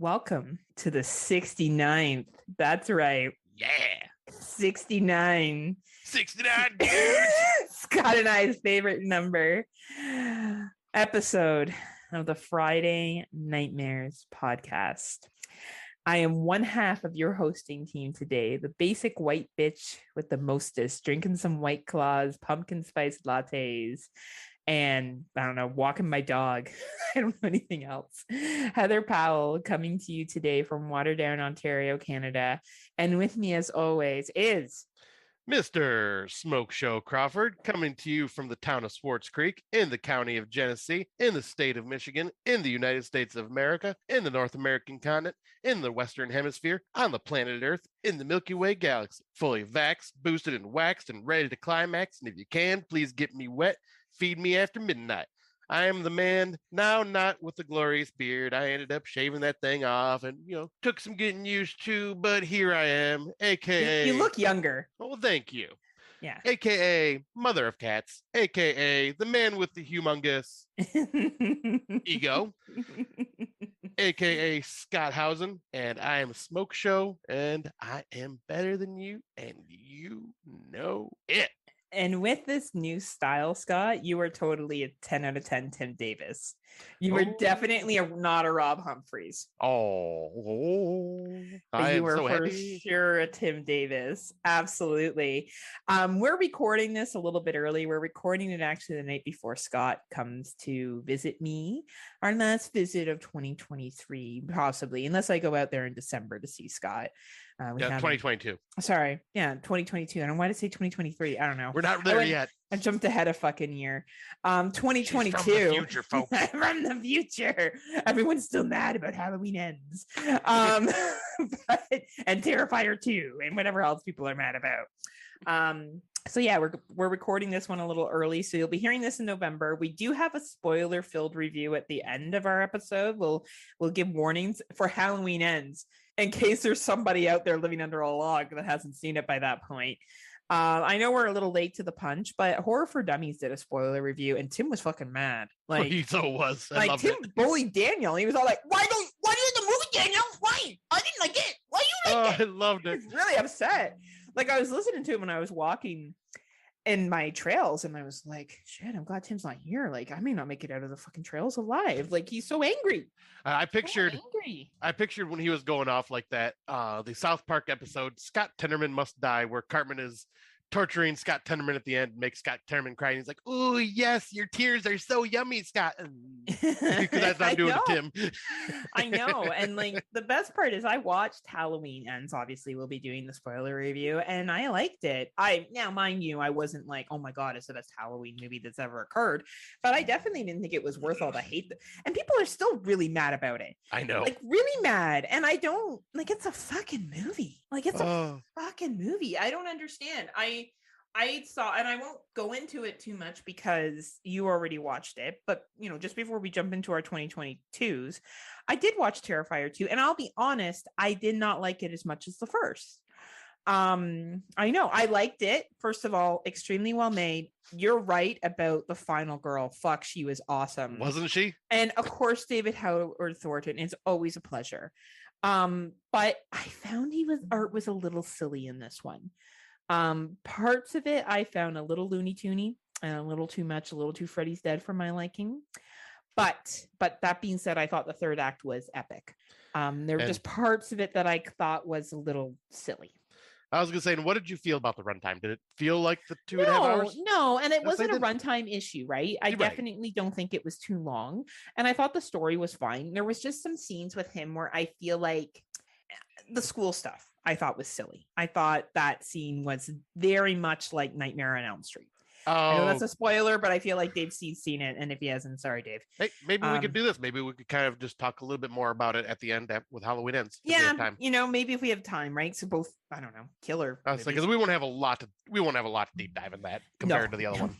Welcome to the 69th. That's right. Yeah. 69. 69 dudes. Scott and I's favorite number. Episode of the Friday Nightmares podcast. I am one half of your hosting team today, the basic white bitch with the mostest, drinking some White Claws, pumpkin spice lattes, and I don't know, walking my dog. I don't know anything else. Heather Powell coming to you today from Waterdown, Ontario, Canada. And with me, as always, is Mr. Smokeshow Crawford coming to you from the town of Swartz Creek in the county of Genesee, in the state of Michigan, in the United States of America, in the North American continent, in the Western Hemisphere, on the planet Earth, in the Milky Way galaxy, fully vaxxed, boosted, and waxed, and ready to climax. And if you can, please get me wet. Feed me after midnight. I am the man, now not with the glorious beard. I ended up shaving that thing off and, took some getting used to, but here I am, a.k.a. You look younger. Oh, thank you. Yeah. A.k.a. Mother of Cats, a.k.a. the man with the humongous ego, a.k.a. Scott Housen, and I am Smoke Show, and I am better than you, and you know it. And with this new style, Scott, you are totally a 10 out of 10 Tim Davis. You were definitely not a Rob Humphreys. I you were so for happy. sure a Tim Davis. Absolutely. We're recording this a little bit early. We're recording it actually the night before Scott comes to visit me. Our last visit of 2023, possibly, unless I go out there in December to see Scott. 2022. Sorry. Yeah, 2022. I don't want to say 2023. I don't know. We're not there yet. I jumped ahead a fucking year. 2022. She's from the future, folks. From the future. Everyone's still mad about Halloween Ends. And Terrifier 2 and whatever else people are mad about. So yeah, we're recording this one a little early, so you'll be hearing this in November. We do have a spoiler-filled review at the end of our episode. We'll give warnings for Halloween Ends in case there's somebody out there living under a log that hasn't seen it by that point. I know we're a little late to the punch, but Horror for Dummies did a spoiler review, and Tim was fucking mad. Like he so was. Tim bullied Daniel. He was all like, "Why do you the movie, Daniel? Why? I didn't like it. Why you like it?" I loved it. He was really upset. Like I was listening to him when I was walking in my trails, and I was like, "Shit, I'm glad Tim's not here. Like, I may not make it out of the fucking trails alive. Like, he's so angry." I pictured when he was going off like that. The South Park episode, Scott Tenorman Must Die, where Cartman is torturing Scott Tenorman at the end, makes Scott Tenorman cry. And he's like, "Oh yes, your tears are so yummy, Scott." Because that's not doing to Tim. I know. And like the best part is I watched Halloween Ends. Obviously, we'll be doing the spoiler review, and I liked it. Now, mind you, I wasn't like, "Oh my god, it's the best Halloween movie that's ever occurred," but I definitely didn't think it was worth all the hate. And people are still really mad about it. I know, like really mad. And I don't like. It's a fucking movie. Like it's a fucking movie. I don't understand. I saw, and I won't go into it too much because you already watched it, but just before we jump into our 2022s, I did watch Terrifier 2, and I'll be honest, I did not like it as much as the first. I know I liked it. First of all, extremely well made. You're right about the final girl. Fuck, she was awesome. Wasn't she? And of course, David Howard Thornton is always a pleasure. But I found art was a little silly in this one. Parts of it I found a little Looney Toony and a little too much, a little too Freddy's Dead for my liking. But that being said, I thought the third act was epic. There were just parts of it that I thought was a little silly. I was going to say, what did you feel about the runtime? Did it feel like the 2.5 hours? No, and it wasn't a runtime issue, right? I definitely don't think it was too long. And I thought the story was fine. There was just some scenes with him where I feel like the school stuff I thought was silly. I thought that scene was very much like Nightmare on Elm Street. I know that's a spoiler, but I feel like Dave's seen it, and if he hasn't, sorry, Dave. Hey, maybe we could do this. Maybe we could kind of just talk a little bit more about it at the end with Halloween Ends. Yeah, maybe if we have time, right? So both, I don't know, killer. Because we won't have a lot to deep dive in that compared to the other one.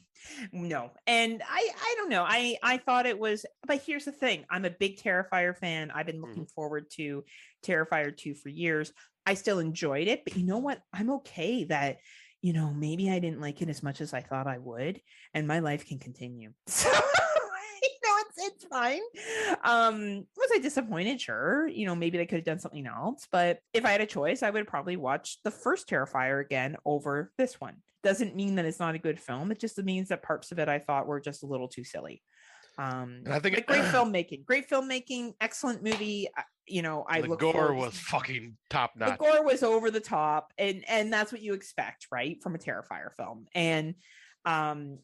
No, and I don't know. I thought it was, but here's the thing: I'm a big Terrifier fan. I've been looking forward to Terrifier 2 for years. I still enjoyed it, but you know what? I'm okay that maybe I didn't like it as much as I thought I would, and my life can continue. So, it's fine. Was I disappointed? Sure. Maybe they could have done something else. But if I had a choice, I would probably watch the first Terrifier again over this one. Doesn't mean that it's not a good film. It just means that parts of it I thought were just a little too silly. And I think Great filmmaking, excellent movie. I the look gore was fucking top notch. The gore was over the top, and that's what you expect, right, from a Terrifier film. And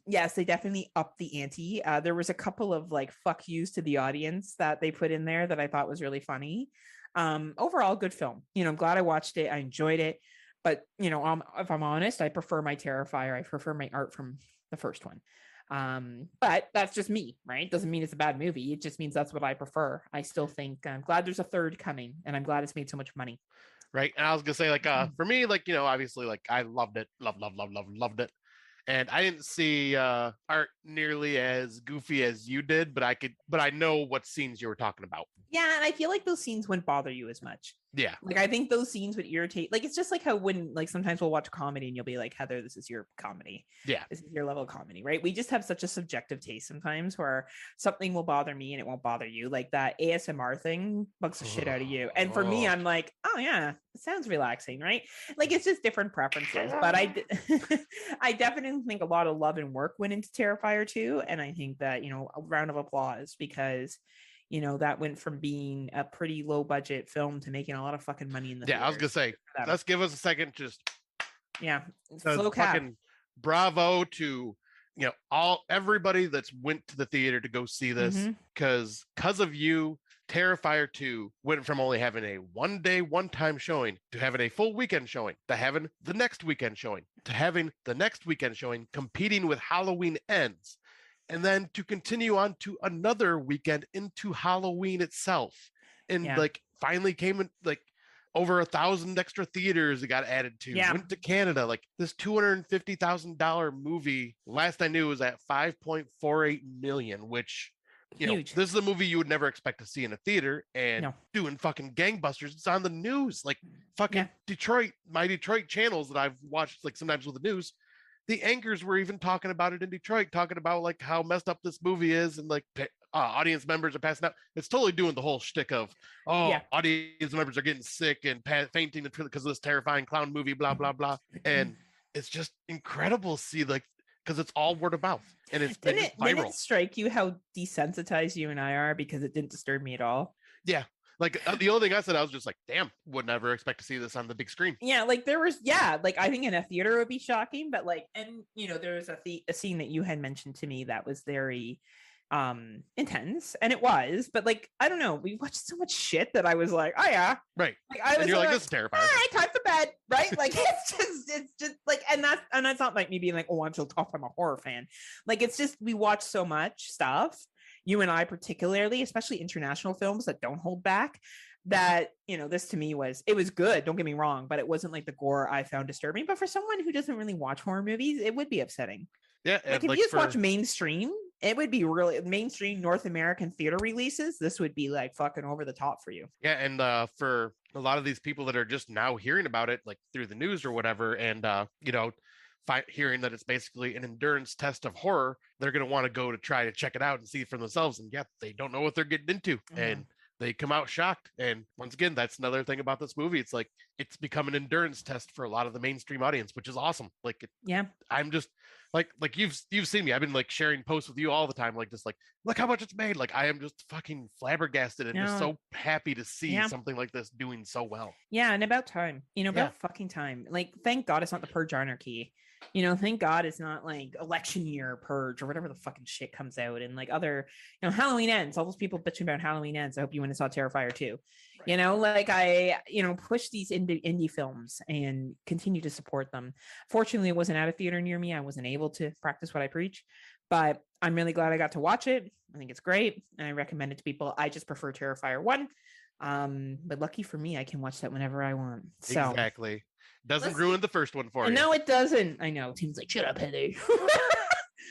yes, they definitely upped the ante. There was a couple of like fuck yous to the audience that they put in there that I thought was really funny. Overall, good film. I'm glad I watched it. I enjoyed it. But if I'm honest, I prefer my Terrifier. I prefer my art from the first one. But that's just me, right? Doesn't mean it's a bad movie. It just means that's what I prefer. I still think I'm glad there's a third coming, and I'm glad it's made so much money. Right. And I was gonna say, like, for me, like, obviously, like, I loved it, loved it. And I didn't see art nearly as goofy as you did, but I know what scenes you were talking about. Yeah, and I feel like those scenes wouldn't bother you as much. Yeah. Like, I think those scenes would irritate. Like, it's just like how when, like, sometimes we'll watch a comedy and you'll be like, Heather, this is your comedy. Yeah. This is your level of comedy, right? We just have such a subjective taste sometimes where something will bother me and it won't bother you. Like that ASMR thing bugs the shit out of you. And for me, I'm like, oh yeah, it sounds relaxing, right? Like, it's just different preferences. But I definitely think a lot of love and work went into Terrifier 2. And I think that, a round of applause because that went from being a pretty low budget film to making a lot of fucking money in the I was gonna say, let's give us a second. Just slow clap. Fucking bravo to everybody that's went to the theater to go see this because of you. Terrifier 2 went from only having a one-time showing to having a full weekend showing to having the next weekend showing to having the next weekend showing competing with Halloween Ends. And then to continue on to another weekend into Halloween itself. And like finally came in like over 1,000 extra theaters it got added to. Went to Canada. Like this $250,000 movie, last I knew, was at 5.48 million, which huge. This is a movie you would never expect to see in a theater and doing fucking gangbusters. It's on the news. Like fucking Detroit, my Detroit channels that I've watched like sometimes with the news. The anchors were even talking about it in Detroit, talking about like how messed up this movie is, and like audience members are passing out. It's totally doing the whole shtick of audience members are getting sick and fainting because of this terrifying clown movie, blah blah blah. And it's just incredible to see like because it's all word of mouth and it's viral. Didn't it strike you how desensitized you and I are because it didn't disturb me at all? Yeah. Like the only thing I said, I was just like, damn, would never expect to see this on the big screen. Yeah, like there was, like I think in a theater it would be shocking, but like, and there was a scene that you had mentioned to me that was very intense, and it was, but like, I don't know, we watched so much shit that I was like, oh yeah, right. Like I was like, this is terrifying. All right, time for bed, right? Like it's just like, and that's not like me being like, oh, I'm so tough, I'm a horror fan. Like it's just we watch so much stuff. You and I particularly, especially international films that don't hold back, that, this to me it was good. Don't get me wrong, but it wasn't like the gore I found disturbing. But for someone who doesn't really watch horror movies, it would be upsetting. Yeah. Like if you just watch mainstream, it would be really mainstream North American theater releases. This would be like fucking over the top for you. Yeah. And for a lot of these people that are just now hearing about it, like through the news or whatever, and, hearing that it's basically an endurance test of horror, they're going to want to go to try to check it out and see it for themselves. And they don't know what they're getting into. And they come out shocked. And once again, that's another thing about this movie. It's like, it's become an endurance test for a lot of the mainstream audience, which is awesome. Like, I'm just like you've seen me. I've been like sharing posts with you all the time. Like, just like, look how much it's made. Like, I am just fucking flabbergasted and just so happy to see something like this doing so well. Yeah. And about time, about fucking time. Like, thank God it's not the Purge Anarchy. Thank God it's not like election year Purge or whatever the fucking shit comes out and like other, Halloween Ends, all those people bitching about Halloween Ends. I hope you went and saw Terrifier 2. Right. Like I, push these indie films and continue to support them. Fortunately, it wasn't at a theater near me. I wasn't able to practice what I preach, but I'm really glad I got to watch it. I think it's great. And I recommend it to people. I just prefer Terrifier 1. But lucky for me, I can watch that whenever I want. So exactly. Doesn't ruin the first one for you. No, it doesn't. I know. Tim's like, shut up, Heather.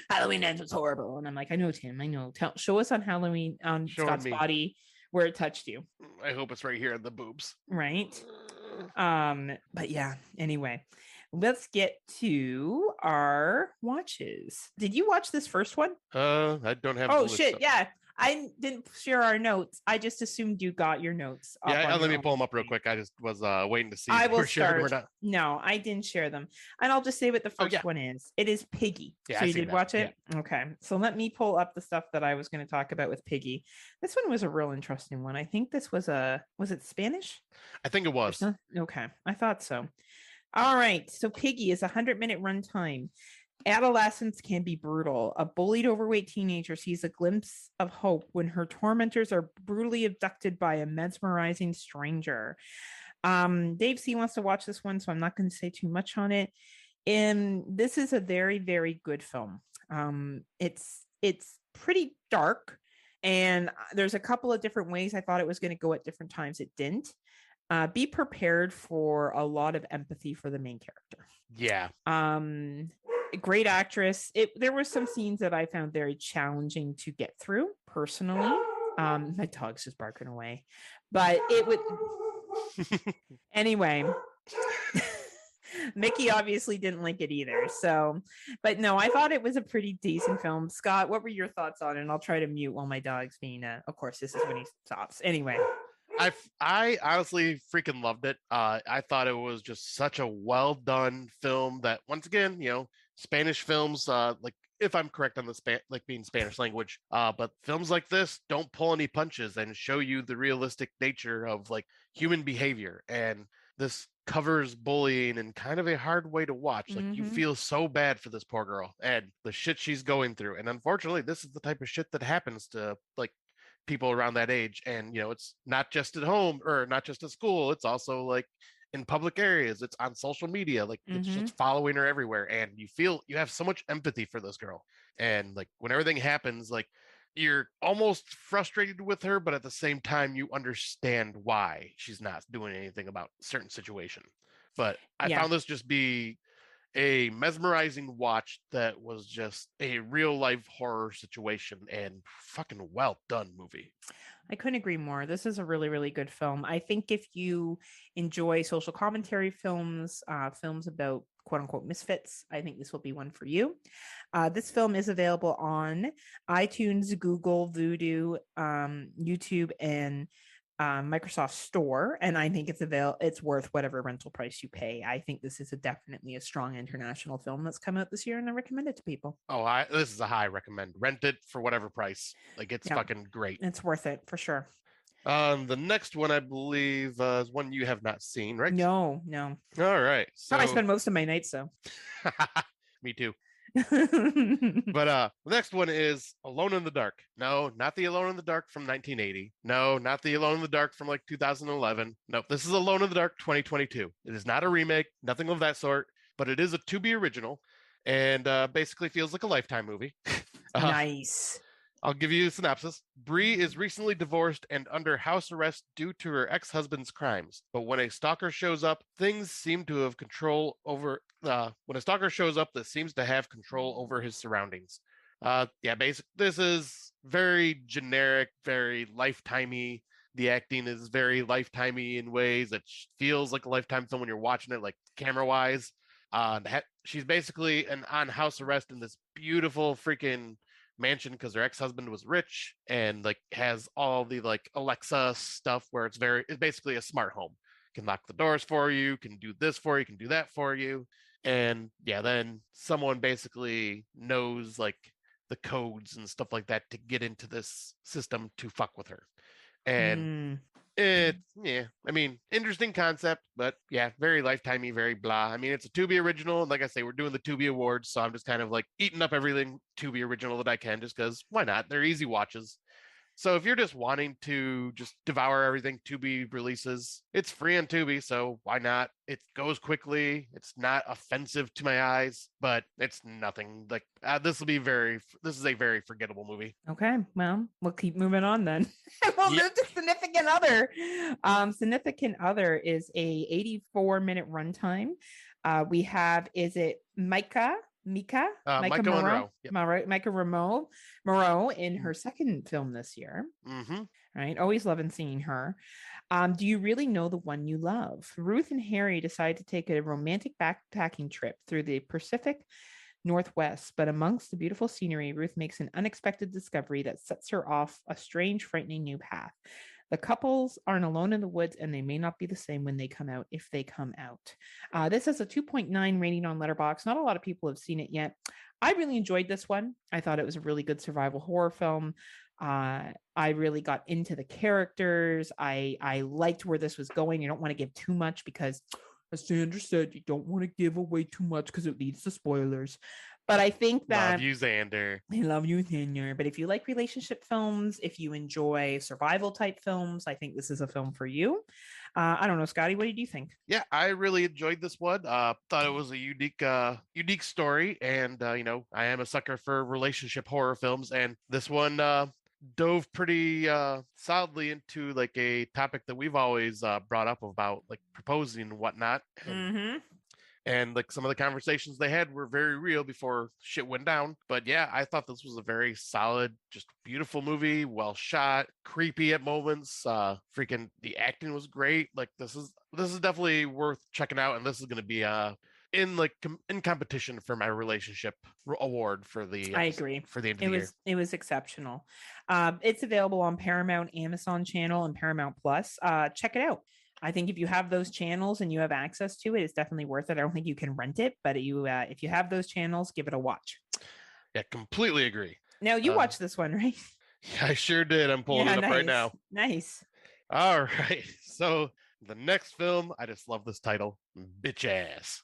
Halloween Ends was horrible. And I'm like, I know, Tim. I know. Show us on Halloween on Scott's body where it touched you. I hope it's right here in the boobs. Right. But yeah, anyway. Let's get to our watches. Did you watch this first one? I don't have. Oh shit! Yeah, I didn't share our notes. I just assumed you got your notes up Yeah, on let your me pull own them up real screen. quick. I just was waiting to see if I you will were sharing them or start. not. No, I didn't share them. And I'll just say what the Oh yeah, first one is. It is Piggy. yeah, So I you seen did that. watch Yeah, it? Okay. So let me pull up the stuff that I was going to talk about with Piggy. This one was a real interesting one. I think this was it Spanish? I think it Or was. something? Okay. I thought so. All right. So Piggy is a 100-minute runtime. Adolescence can be brutal. A bullied, overweight teenager sees a glimpse of hope when her tormentors are brutally abducted by a mesmerizing stranger. Dave C wants to watch this one, so I'm not going to say too much on it. And this is a very, very good film. It's pretty dark, and there's a couple of different ways I thought it was going to go at different times. It didn't. Be prepared for a lot of empathy for the main character. Yeah. Great actress. There were some scenes that I found very challenging to get through personally. My dog's just barking away, but it would anyway. Mickey obviously didn't like it either. So, but no, I thought it was a pretty decent film. Scott, what were your thoughts on it? And I'll try to mute while my dog's being, of course, this is when he stops. Anyway. I honestly freaking loved it. I thought it was just such a well done film that once again, Spanish films, like if I'm correct on the like being Spanish language, but films like this don't pull any punches and show you the realistic nature of like human behavior. And this covers bullying in kind of a hard way to watch. Like you feel so bad for this poor girl and the shit she's going through. And unfortunately, this is the type of shit that happens to like people around that age. And it's not just at home or not just at school, it's also like in public areas, it's on social media, like it's just following her everywhere, and you have so much empathy for this girl. And like when everything happens, like you're almost frustrated with her, but at the same time you understand why she's not doing anything about certain situation. But I found this just be a mesmerizing watch that was just a real life horror situation and fucking well done movie. I couldn't agree more. This is a really, really good film. I think if you enjoy social commentary films, films about quote unquote misfits, I think this will be one for you. This film is available on iTunes, Google, Vudu, YouTube, and Microsoft Store, and I think it's worth whatever rental price you pay. I think this is definitely a strong international film that's come out this year, and I recommend it to people. Oh, this is a high recommend. Rent it for whatever price. Like it's fucking great. It's worth it for sure. The next one I believe is one you have not seen, right? No. All right. So I spend most of my nights so. Me too. But the next one is Alone in the Dark. No, not the Alone in the Dark from 1980. No, not the Alone in the Dark from like 2011. No, this is Alone in the Dark 2022. It is not a remake, nothing of that sort, but it is a to be original, and basically feels like a Lifetime movie. Nice. I'll give you a synopsis. Bree is recently divorced and under house arrest due to her ex-husband's crimes. But when a stalker shows up, things seem to have control over. When a stalker shows up, that seems to have control over his surroundings. This is very generic, very Lifetimey. The acting is very Lifetimey in ways that feels like a Lifetime film when you're watching it, like camera-wise. She's basically on house arrest in this beautiful freaking mansion because her ex-husband was rich and like has all the like Alexa stuff where it's basically a smart home. Can lock the doors for you, can do this for you, can do that for you. And then someone basically knows like the codes and stuff like that to get into this system to fuck with her. And I mean, interesting concept, but very Lifetimey, very blah. I mean, it's a Tubi original. Like I say, we're doing the Tubi Awards, so I'm just kind of like eating up everything Tubi original that I can, just because why not? They're easy watches. So if you're just wanting to just devour everything Tubi releases, it's free on Tubi, so why not? It goes quickly. It's not offensive to my eyes, but it's nothing like this is a very forgettable movie. Okay, well, we'll keep moving on then. We'll move to Significant Other. Significant Other is a 84-minute runtime. We have, is it Micah Monroe. Yep. Micah Moreau in her second film this year. Right. Always loving seeing her. Do you really know the one you love? Ruth and Harry decide to take a romantic backpacking trip through the Pacific northwest, but amongst the beautiful scenery, Ruth makes an unexpected discovery that sets her off a strange, frightening new path. The couples aren't alone in the woods, and they may not be the same when they come out, if they come out. This has a 2.9 rating on Letterboxd. Not a lot of people have seen it yet. I really enjoyed this one. I thought it was a really good survival horror film. I really got into the characters. I liked where this was going. You don't want to give too much because, as Sandra said, you don't want to give away too much because it leads to spoilers. But I think that love you, Xander. I love you, Xander. But if you like relationship films, if you enjoy survival type films, I think this is a film for you. I don't know, Scotty, what did you think? Yeah, I really enjoyed this one. Thought it was a unique story, and I am a sucker for relationship horror films, and this one dove pretty solidly into like a topic that we've always brought up about like proposing and whatnot. And like some of the conversations they had were very real before shit went down. But yeah, I thought this was a very solid, just beautiful movie, well shot, creepy at moments. Freaking the acting was great. Like this is definitely worth checking out, and this is going to be in competition for my relationship award for the I agree for the end of the year. It was exceptional. It's available on Paramount, Amazon Channel, and Paramount Plus. Check it out. I think if you have those channels and you have access to it, it's definitely worth it. I don't think you can rent it, but if you have those channels, give it a watch. Yeah, completely agree. Now you watched this one, right? Yeah, I sure did. I'm pulling it up right now. Nice. All right. So the next film, I just love this title, Bitch Ass.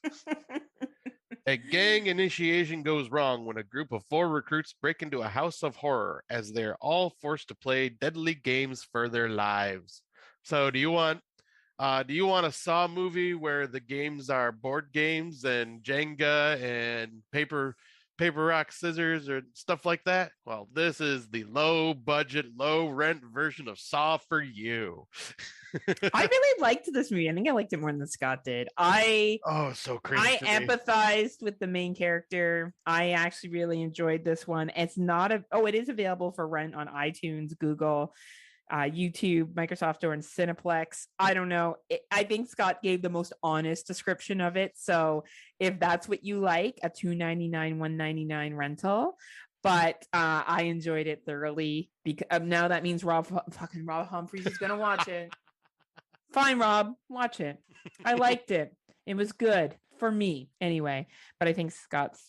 A gang initiation goes wrong when a group of 4 recruits break into a house of horror as they're all forced to play deadly games for their lives. So do you want a Saw movie where the games are board games and Jenga and paper, rock, scissors, or stuff like that? Well, this is the low budget, low rent version of Saw for you. I really liked this movie. I think I liked it more than Scott did. So crazy. I empathized with the main character. I actually really enjoyed this one. It's not it is available for rent on iTunes, Google, YouTube, Microsoft Store, and Cineplex. I don't know. I think Scott gave the most honest description of it. So if that's what you like, a $2.99, $1.99 rental. But I enjoyed it thoroughly because now that means Rob Humphries is going to watch it. Fine, Rob, watch it. I liked it. It was good for me anyway. But I think Scott's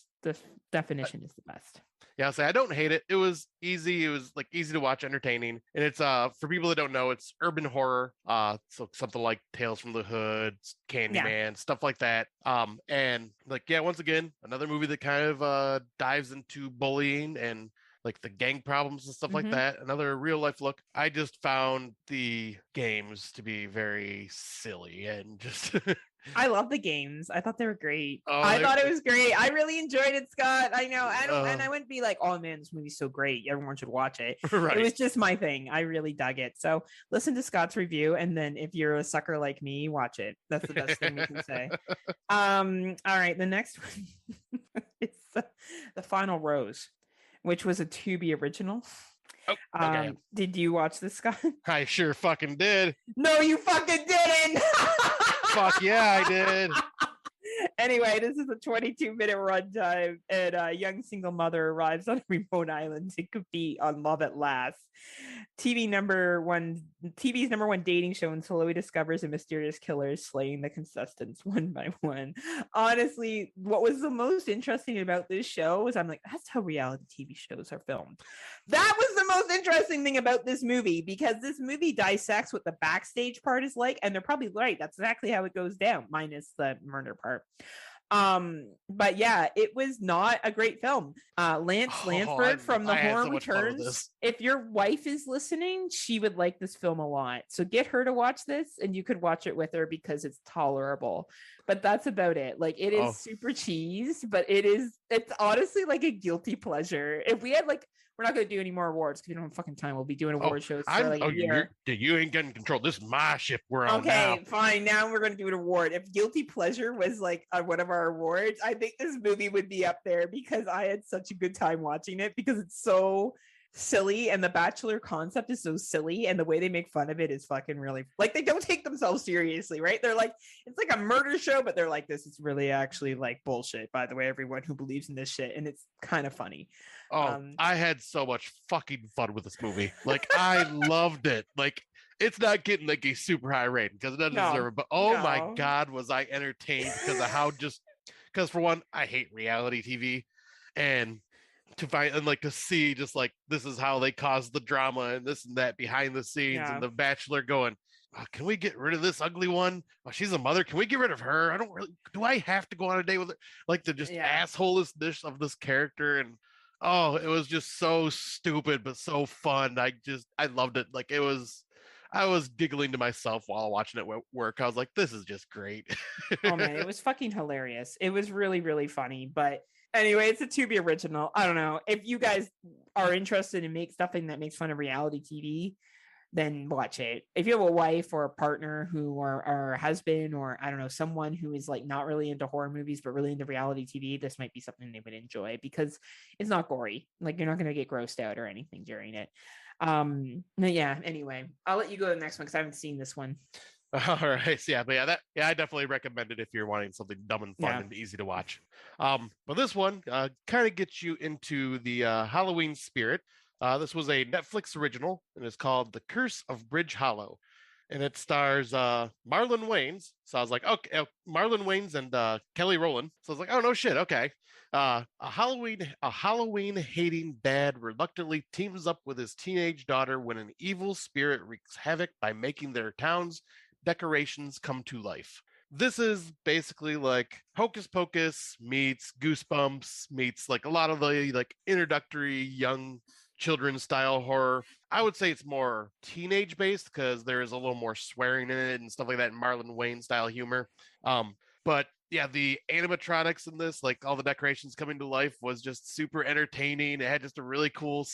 definition is the best. Yeah, I'll say I don't hate it. It was easy. It was like easy to watch, entertaining, and it's for people that don't know, it's urban horror. So something like Tales from the Hood, Candyman, stuff like that. And like once again, another movie that kind of dives into bullying and like the gang problems and stuff like that. Another real life look. I just found the games to be very silly and just. I love the games. I thought they were great. I thought it was great. I really enjoyed it, Scott. I know. And I wouldn't be like, oh man, this movie's so great. Everyone should watch it. Right. It was just my thing. I really dug it. So listen to Scott's review. And then if you're a sucker like me, watch it. That's the best thing we can say. All right. The next one is The Final Rose, which was a Tubi original. Oh, okay. Did you watch this, Scott? I sure fucking did. No, you fucking didn't. Fuck yeah, I did. Anyway, this is a 22-minute runtime, and a young single mother arrives on a remote island to compete on Love at Last. TV's number one dating show until Chloe discovers a mysterious killer is slaying the contestants one by one. Honestly, what was the most interesting about this show was I'm like, that's how reality TV shows are filmed. That was the most interesting thing about this movie, because this movie dissects what the backstage part is like, and they're probably right. That's exactly how it goes down, minus the murder part. But yeah, it was not a great film. Lance Lansford from The Horror Returns. If your wife is listening, she would like this film a lot. So get her to watch this, and you could watch it with her because it's tolerable. But that's about it. Like, it is super cheese, but it's honestly like a guilty pleasure. If we had we're not going to do any more awards because we don't have fucking time. We'll be doing award shows for a year. You ain't getting control. This is my ship we're on now. Okay, fine. Now we're going to do an award. If Guilty Pleasure was one of our awards, I think this movie would be up there because I had such a good time watching it because it's so silly, and the Bachelor concept is so silly, and the way they make fun of it is fucking really like they don't take themselves seriously, right? They're like, it's like a murder show, but they're like, this is really actually like bullshit, by the way, everyone who believes in this shit, and it's kind of funny. Oh, I had so much fucking fun with this movie. Like, I loved it. Like, it's not getting like a super high rating because it doesn't deserve it. But oh my God, was I entertained because of how because for one, I hate reality TV. And to find and like to see just like this is how they cause the drama and this and that behind the scenes and the Bachelor going, oh, can we get rid of this ugly one? Oh, she's a mother. Can we get rid of her? I don't really. Do I have to go on a date with her? Like the just assholeness of this character, and oh, it was just so stupid but so fun. I loved it. Like I was giggling to myself while watching it at work. I was like, this is just great. Oh man, it was fucking hilarious. It was really, really funny. But anyway, it's a Tubi original. I don't know. If you guys are interested in something that makes fun of reality TV, then watch it. If you have a wife or a partner or a husband or I don't know, someone who is like not really into horror movies but really into reality TV, this might be something they would enjoy because it's not gory. Like you're not going to get grossed out or anything during it. Yeah, anyway, I'll let you go to the next one because I haven't seen this one. All right. So I definitely recommend it if you're wanting something dumb and fun and easy to watch. But this one kind of gets you into the Halloween spirit. This was a Netflix original and it's called The Curse of Bridge Hollow. And it stars Marlon Wayans. So I was like, okay, Marlon Wayans and Kelly Rowland. So I was like, oh no shit, okay. A Halloween hating dad reluctantly teams up with his teenage daughter when an evil spirit wreaks havoc by making their town's decorations come to life. This is basically like Hocus Pocus meets Goosebumps meets like a lot of the like introductory young children's style horror. I would say it's more teenage based because there is a little more swearing in it and stuff like that in Marlon Wayne style humor. But yeah, the animatronics in this, like all the decorations coming to life, was just super entertaining. It had just a really cool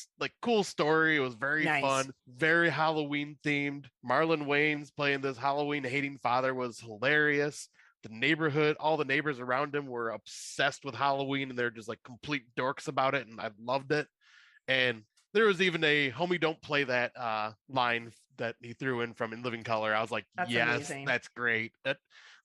story. It was very fun, very Halloween themed. Marlon Wayans playing this Halloween hating father was hilarious. The neighborhood, all the neighbors around him were obsessed with Halloween and they're just like complete dorks about it. And I loved it. And there was even a homie don't play that line that he threw in from In Living Color. I was like, that's yes, amazing. That's great.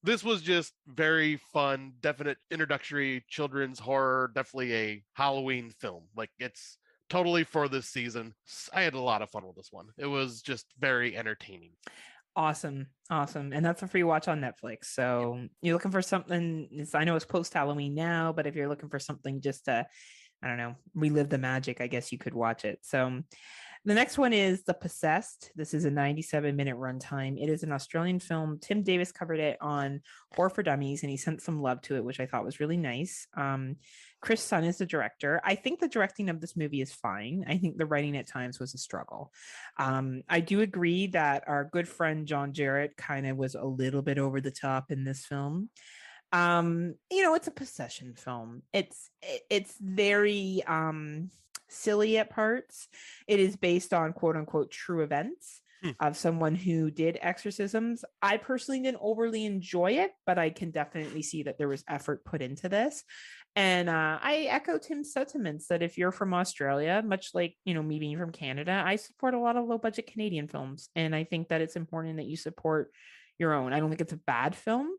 This was just very fun, definite introductory children's horror, definitely a Halloween film. Like it's totally for this season. I had a lot of fun with this one. It was just very entertaining. Awesome. And that's a free watch on Netflix. So you're looking for something, I know it's post Halloween now, but if you're looking for something just to, I don't know, relive the magic, I guess you could watch it. So the next one is The Possessed. This is a 97-minute runtime. It is an Australian film. Tim Davis covered it on Horror for Dummies, and he sent some love to it, which I thought was really nice. Chris Sun is the director. I think the directing of this movie is fine. I think the writing at times was a struggle. I do agree that our good friend John Jarrett kind of was a little bit over the top in this film. It's a possession film. It's very silly at parts. It is based on quote unquote true events of someone who did exorcisms. I personally didn't overly enjoy it, but I can definitely see that there was effort put into this. And I echo Tim's sentiments that if you're from Australia, much like, me being from Canada, I support a lot of low budget Canadian films. And I think that it's important that you support your own. I don't think it's a bad film.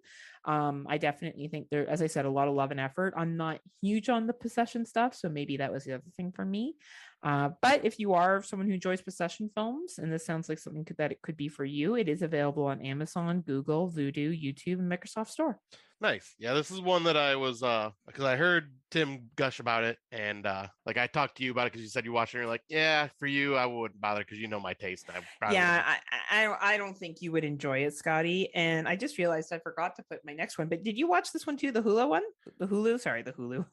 I definitely think there, as I said, a lot of love and effort. I'm not huge on the possession stuff, so maybe that was the other thing for me. But if you are someone who enjoys possession films, and this sounds like something that it could be for you, it is available on Amazon, Google, Vudu, YouTube, and Microsoft Store. Nice. Yeah, this is one that I was because I heard Tim gush about it, and like I talked to you about it because you said you watched it. And you're like, yeah, for you, I wouldn't bother because you know my taste. I don't think you would enjoy it, Scotty. And I just realized I forgot to put my next one. But did you watch this one too? The Hulu one? The Hulu.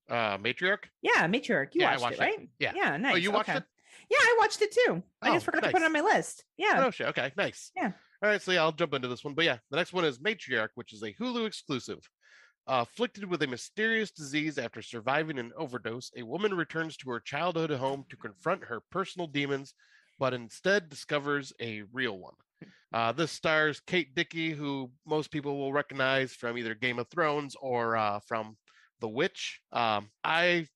Matriarch. Yeah, Matriarch. You watched it, right? Yeah, nice. Oh, you watched it? Yeah, I watched it too. I just forgot to put it on my list. Yeah. Oh shit. Okay, nice. Yeah. All right, so yeah, I'll jump into this one. But yeah, the next one is Matriarch, which is a Hulu exclusive. Afflicted with a mysterious disease after surviving an overdose, a woman returns to her childhood home to confront her personal demons, but instead discovers a real one. This stars Kate Dickie, who most people will recognize from either Game of Thrones or from The Witch. I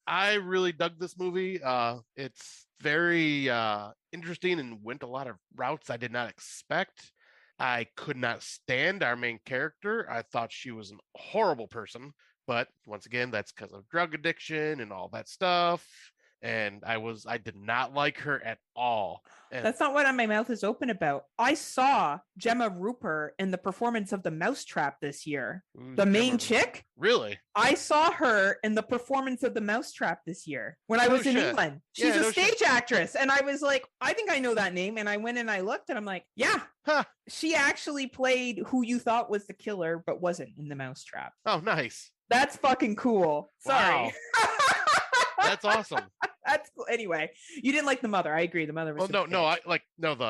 really dug this movie. It's very interesting and went a lot of routes I did not expect. I could not stand our main character. I thought she was an horrible person, but once again, that's because of drug addiction and all that stuff. And I did not like her at all. And that's not what my mouth is open about. I saw Gemma Rupert in the performance of The Mousetrap this year. The main chick? Really? I saw her in the performance of The Mousetrap this year when I was in England. She's a stage actress. And I was like, I think I know that name. And I went and I looked and I'm like, yeah. Huh. She actually played who you thought was the killer, but wasn't in The Mousetrap. Oh, nice. That's fucking cool. Sorry. Wow. That's awesome. That's cool. Anyway, you didn't like the mother. I agree. The mother was. The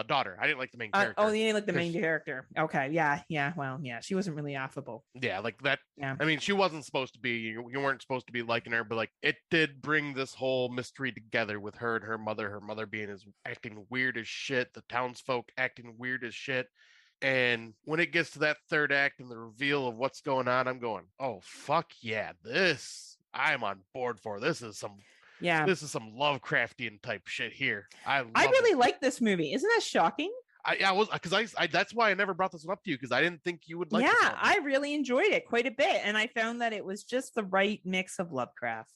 daughter. I didn't like the main character. Oh, you didn't like the main character. Okay, yeah. Well, yeah, she wasn't really affable. Yeah, like that. Yeah. I mean, she wasn't supposed to be. You weren't supposed to be liking her, but like it did bring this whole mystery together with her and her mother. Her mother acting weird as shit. The townsfolk acting weird as shit. And when it gets to that third act and the reveal of what's going on, I'm going, oh fuck yeah, this I'm on board for. This is some Lovecraftian type shit here. I really like this movie. Isn't that shocking? That's why I never brought this one up to you, because I didn't think you would like it. Yeah, I really enjoyed it quite a bit, and I found that it was just the right mix of Lovecraft.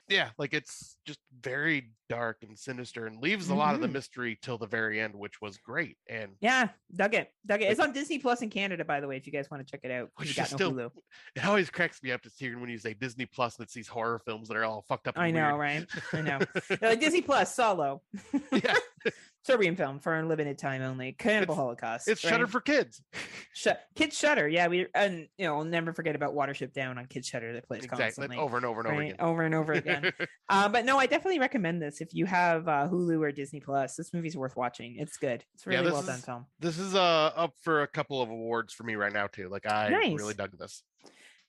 Yeah, like it's just very dark and sinister and leaves a lot of the mystery till the very end, which was great. And yeah, dug it. It's on Disney Plus in Canada, by the way, if you guys want to check it out. Hulu. It always cracks me up to hear when you say Disney Plus and it's these horror films that are all fucked up. I know, right? I know. Disney Plus, Solo. Yeah. Serbian film for a limited time only. Cannibal Holocaust. It's Shudder for kids. Kids Shudder. Yeah, I'll never forget about Watership Down on Kids Shudder that plays constantly over and over and over again. Over and over again. But no, I definitely recommend this if you have Hulu or Disney Plus. This movie's worth watching. It's good. It's really well done film. This is up for a couple of awards for me right now too. Like I really dug this.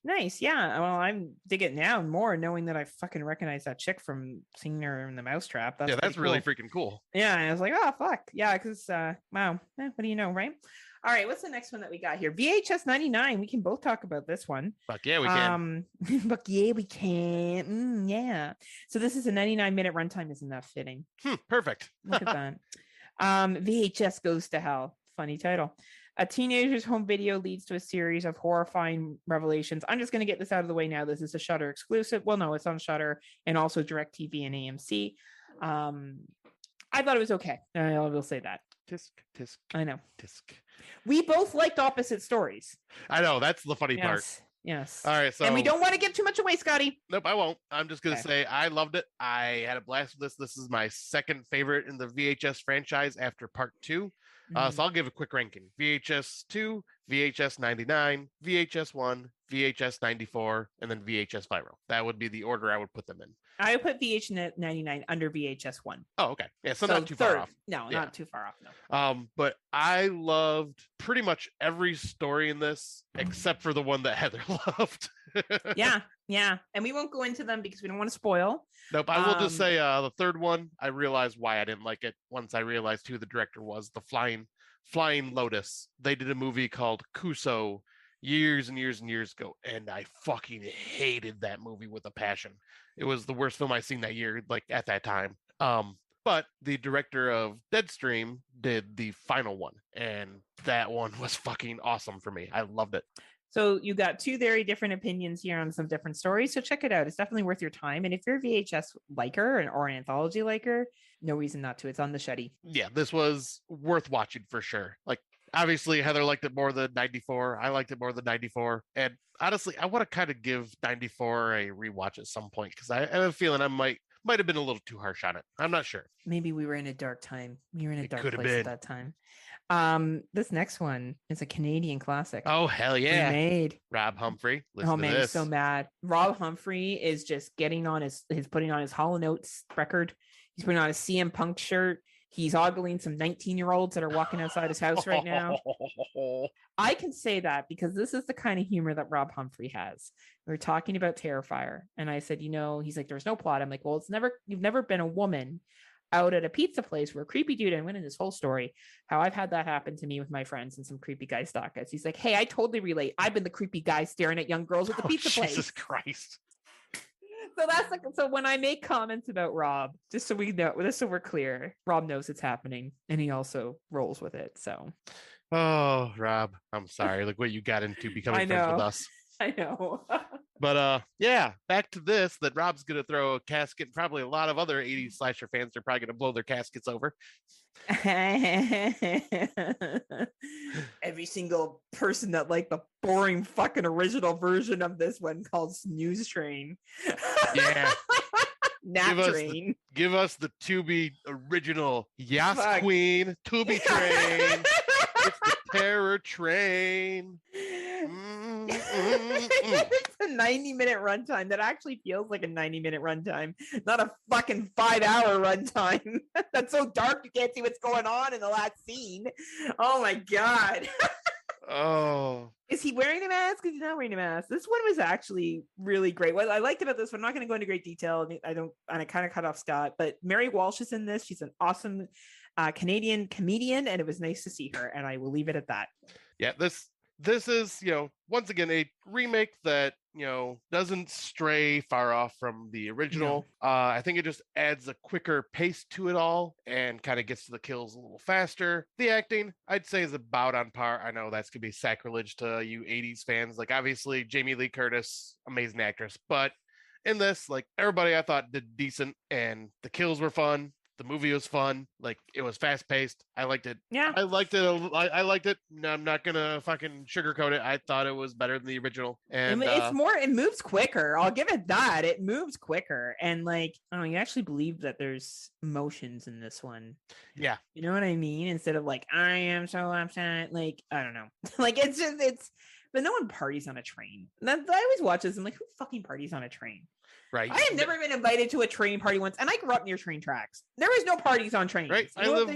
Nice. Yeah. Well, I'm dig it now more knowing that I fucking recognize that chick from seeing her in The Mousetrap. That's really freaking cool. Yeah. I was like, oh, fuck. Yeah. Because, wow. What do you know, right? All right. What's the next one that we got here? VHS 99. We can both talk about this one. Fuck yeah, we can. Fuck yeah, we can. Yeah. So this is a 99-minute runtime. Isn't that fitting? Perfect. Look at that. VHS Goes to Hell. Funny title. A teenager's home video leads to a series of horrifying revelations. I'm just going to get this out of the way now. This is a Shudder exclusive. Well, no, it's on Shudder and also DirecTV and AMC. I thought it was okay. I will say that. Tisk. I know. Tisk. We both liked opposite stories. I know. That's the funny part. Yes. All right. So, and we don't want to give too much away, Scotty. Nope, I won't. I'm just going to say I loved it. I had a blast with this. This is my second favorite in the VHS franchise after part 2. So I'll give a quick ranking. VHS 2, VHS 99, VHS 1, VHS 94, and then VHS Viral. That would be the order I would put them in. I would put VHS 99 under VHS 1. Oh, okay. Yeah, so not too far off. No, not too far off, no. But I loved pretty much every story in this except for the one that Heather loved. Yeah. And we won't go into them because we don't want to spoil. Nope. I will just say the third one, I realized why I didn't like it once I realized who the director was. The Flying Lotus. They did a movie called Kuso years and years and years ago, and I fucking hated that movie with a passion. It was the worst film I seen that year, like at that time. But the director of Deadstream did the final one, and that one was fucking awesome for me. I loved it. So you got two very different opinions here on some different stories. So check it out. It's definitely worth your time. And if you're a VHS liker or an anthology liker, no reason not to. It's on the Shuddy. Yeah, this was worth watching for sure. Like, obviously, Heather liked it more than 94. I liked it more than 94. And honestly, I want to kind of give 94 a rewatch at some point because I have a feeling I might have been a little too harsh on it. I'm not sure. Maybe we were in a dark time. We were in a dark place been at that time. This next one is a Canadian classic. Oh, hell yeah. Remade. Rob Humphrey. Oh, man, he's so mad. Rob Humphrey is just getting on he's putting on his Hall & Oates record. He's putting on a CM Punk shirt. He's ogling some 19-year-olds that are walking outside his house right now. I can say that because this is the kind of humor that Rob Humphrey has. We were talking about Terrifier, and I said, he's like, there's no plot. I'm like, well, you've never been a woman out at a pizza place where a creepy dude, I went in this whole story, how I've had that happen to me with my friends and some creepy guy stalkers. He's like, hey, I totally relate. I've been the creepy guy staring at young girls at the pizza place. Jesus Christ. So that's like, so when I make comments about Rob, just so we know, just so we're clear, Rob knows it's happening and he also rolls with it. So, oh, Rob, I'm sorry. Like what you got into becoming friends with us. I know. But yeah, back to this that Rob's gonna throw a casket. And probably a lot of other 80s slasher fans are probably gonna blow their caskets over. Every single person that like the boring fucking original version of this one called Snooze Train. Yeah. Nap Train. Give us the Tubi original Yas Queen Tubi Train. It's the terror train. It's a 90-minute runtime that actually feels like a 90-minute runtime, not a fucking 5-hour runtime. That's so dark you can't see what's going on in the last scene. Oh my god. Oh, is he wearing a mask? Is he not wearing a mask? This one was actually really great. What I liked about this one, I'm not going to go into great detail. I kind of cut off Scott, but Mary Walsh is in this. She's an awesome Canadian comedian, and it was nice to see her. And I will leave it at that. Yeah, this is, once again, a remake that, doesn't stray far off from the original. No. I think it just adds a quicker pace to it all and kind of gets to the kills a little faster. The acting, I'd say, is about on par. I know that's going to be sacrilege to you 80s fans. Like, obviously, Jamie Lee Curtis, amazing actress. But in this, like, everybody I thought did decent, and the kills were fun. The movie was fun. Like, it was fast paced. I liked it. Yeah. I liked it. I liked it. No, I'm not going to fucking sugarcoat it. I thought it was better than the original. And it's more, it moves quicker. I'll give it that. It moves quicker. And like, I don't know, you actually believe that there's emotions in this one. Yeah. You know what I mean? Instead of like, I am so upset. Like, I don't know. Like, but no one parties on a train. I always watch this. I'm like, who fucking parties on a train? Right. I have never been invited to a train party once, and I grew up near train tracks. There is no parties on trains. Right. I live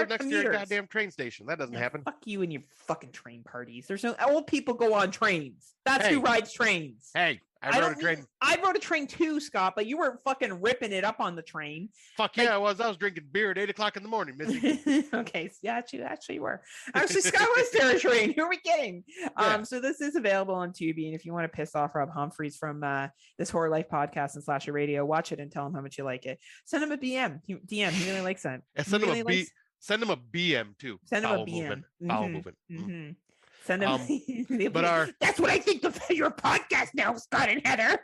next to your goddamn train station. That doesn't happen. Fuck you and your fucking train parties. There's no old people go on trains. That's who rides trains. Hey, I rode a train. I rode a train too, Scott, but you weren't fucking ripping it up on the train. Fuck yeah, I was. I was drinking beer at 8:00 in the morning, Missy. Okay, yeah, actually you were. Actually, Scott was there a train. Who are we kidding? Yeah. So this is available on Tubi, and if you want to piss off Rob Humphreys from this Horror Life podcast and Slasher Radio, watch it and tell him how much you like it. Send him a DM. DM. He really likes that. Yeah, send him a BM too. Send him a BM. Bowel movement. Mm-hmm. Send him. That's what I think of your podcast now, Scott and Heather.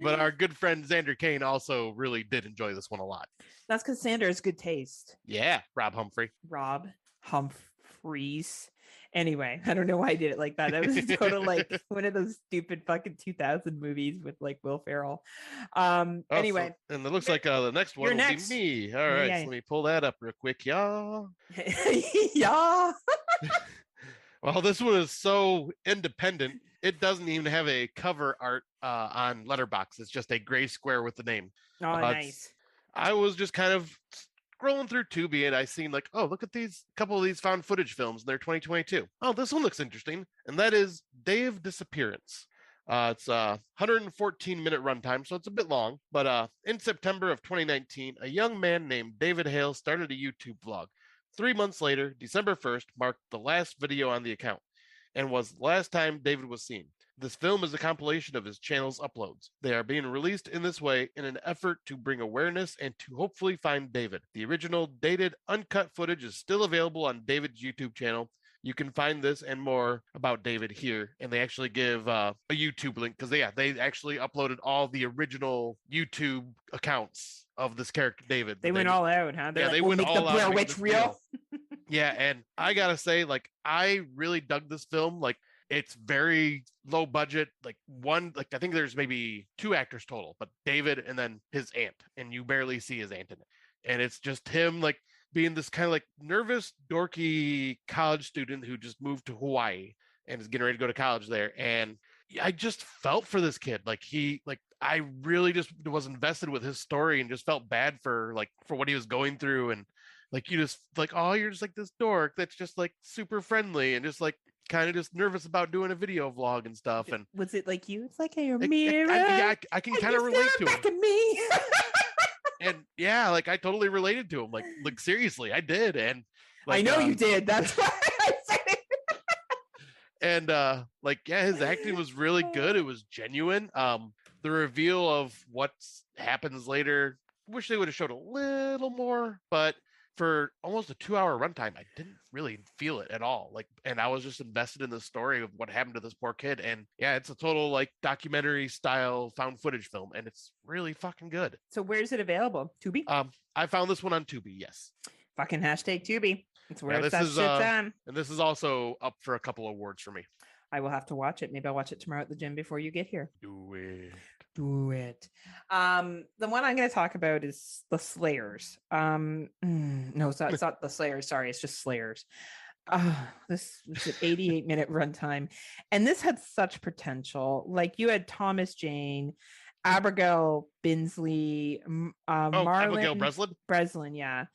But our good friend Xander Kane also really did enjoy this one a lot. That's because Xander has good taste. Yeah, Rob Humphreys. Anyway, I don't know why I did it like that. That was total like one of those stupid fucking 2000 movies with like Will Ferrell. Anyway, so, and it looks like the next one will be me. All right, so let me pull that up real quick, y'all. Yeah. Well, this one is so independent. It doesn't even have a cover art on Letterboxd. It's just a gray square with the name. Oh, nice. I was just kind of scrolling through Tubi and I seen like, oh, look at these couple of these found footage films. And they're 2022. Oh, this one looks interesting. And that is Day of Disappearance. It's a 114-minute runtime, so it's a bit long. But in September of 2019, a young man named David Hale started a YouTube vlog. 3 months later, December 1st, marked the last video on the account and was the last time David was seen. This film is a compilation of his channel's uploads. They are being released in this way in an effort to bring awareness and to hopefully find David. The original dated, uncut footage is still available on David's YouTube channel. You can find this and more about David here, and they actually give a YouTube link because they actually uploaded all the original YouTube accounts of this character David. They went all out, huh? They went all out. The Blair Witch real. Yeah, and I gotta say, like, I really dug this film. Like, it's very low budget. I think there's maybe 2 actors total, but David and then his aunt, and you barely see his aunt in it. And it's just him, like, being this kind of like nervous, dorky college student who just moved to Hawaii and is getting ready to go to college there. And I just felt for this kid. I really just was invested with his story and just felt bad for what he was going through. And like, you just like, oh, you're just like this dork that's just like super friendly and just like kind of just nervous about doing a video vlog and stuff. And was it like you? It's like a mirror. I can kind of relate to back at me. And yeah, like I totally related to him. Like seriously, I did. And I know you did. That's why I said it. And his acting was really good. It was genuine. The reveal of what happens later, wish they would have showed a little more, but for almost a 2-hour runtime, I didn't really feel it at all. Like, and I was just invested in the story of what happened to this poor kid. And yeah, it's a total like documentary style found footage film, and it's really fucking good. So where's it available? Tubi? I found this one on Tubi. Yes. Fucking hashtag Tubi. It's where Yeah, that shit's on. And this is also up for a couple awards for me. I will have to watch it. Maybe I'll watch it tomorrow at the gym before you get here. Do it. The one I'm going to talk about is The Slayers. No, it's not The Slayers. Sorry, it's just Slayers. This was an 88-minute runtime, and this had such potential. Like, you had Thomas Jane, Abigail Binsley, Abigail Breslin, yeah.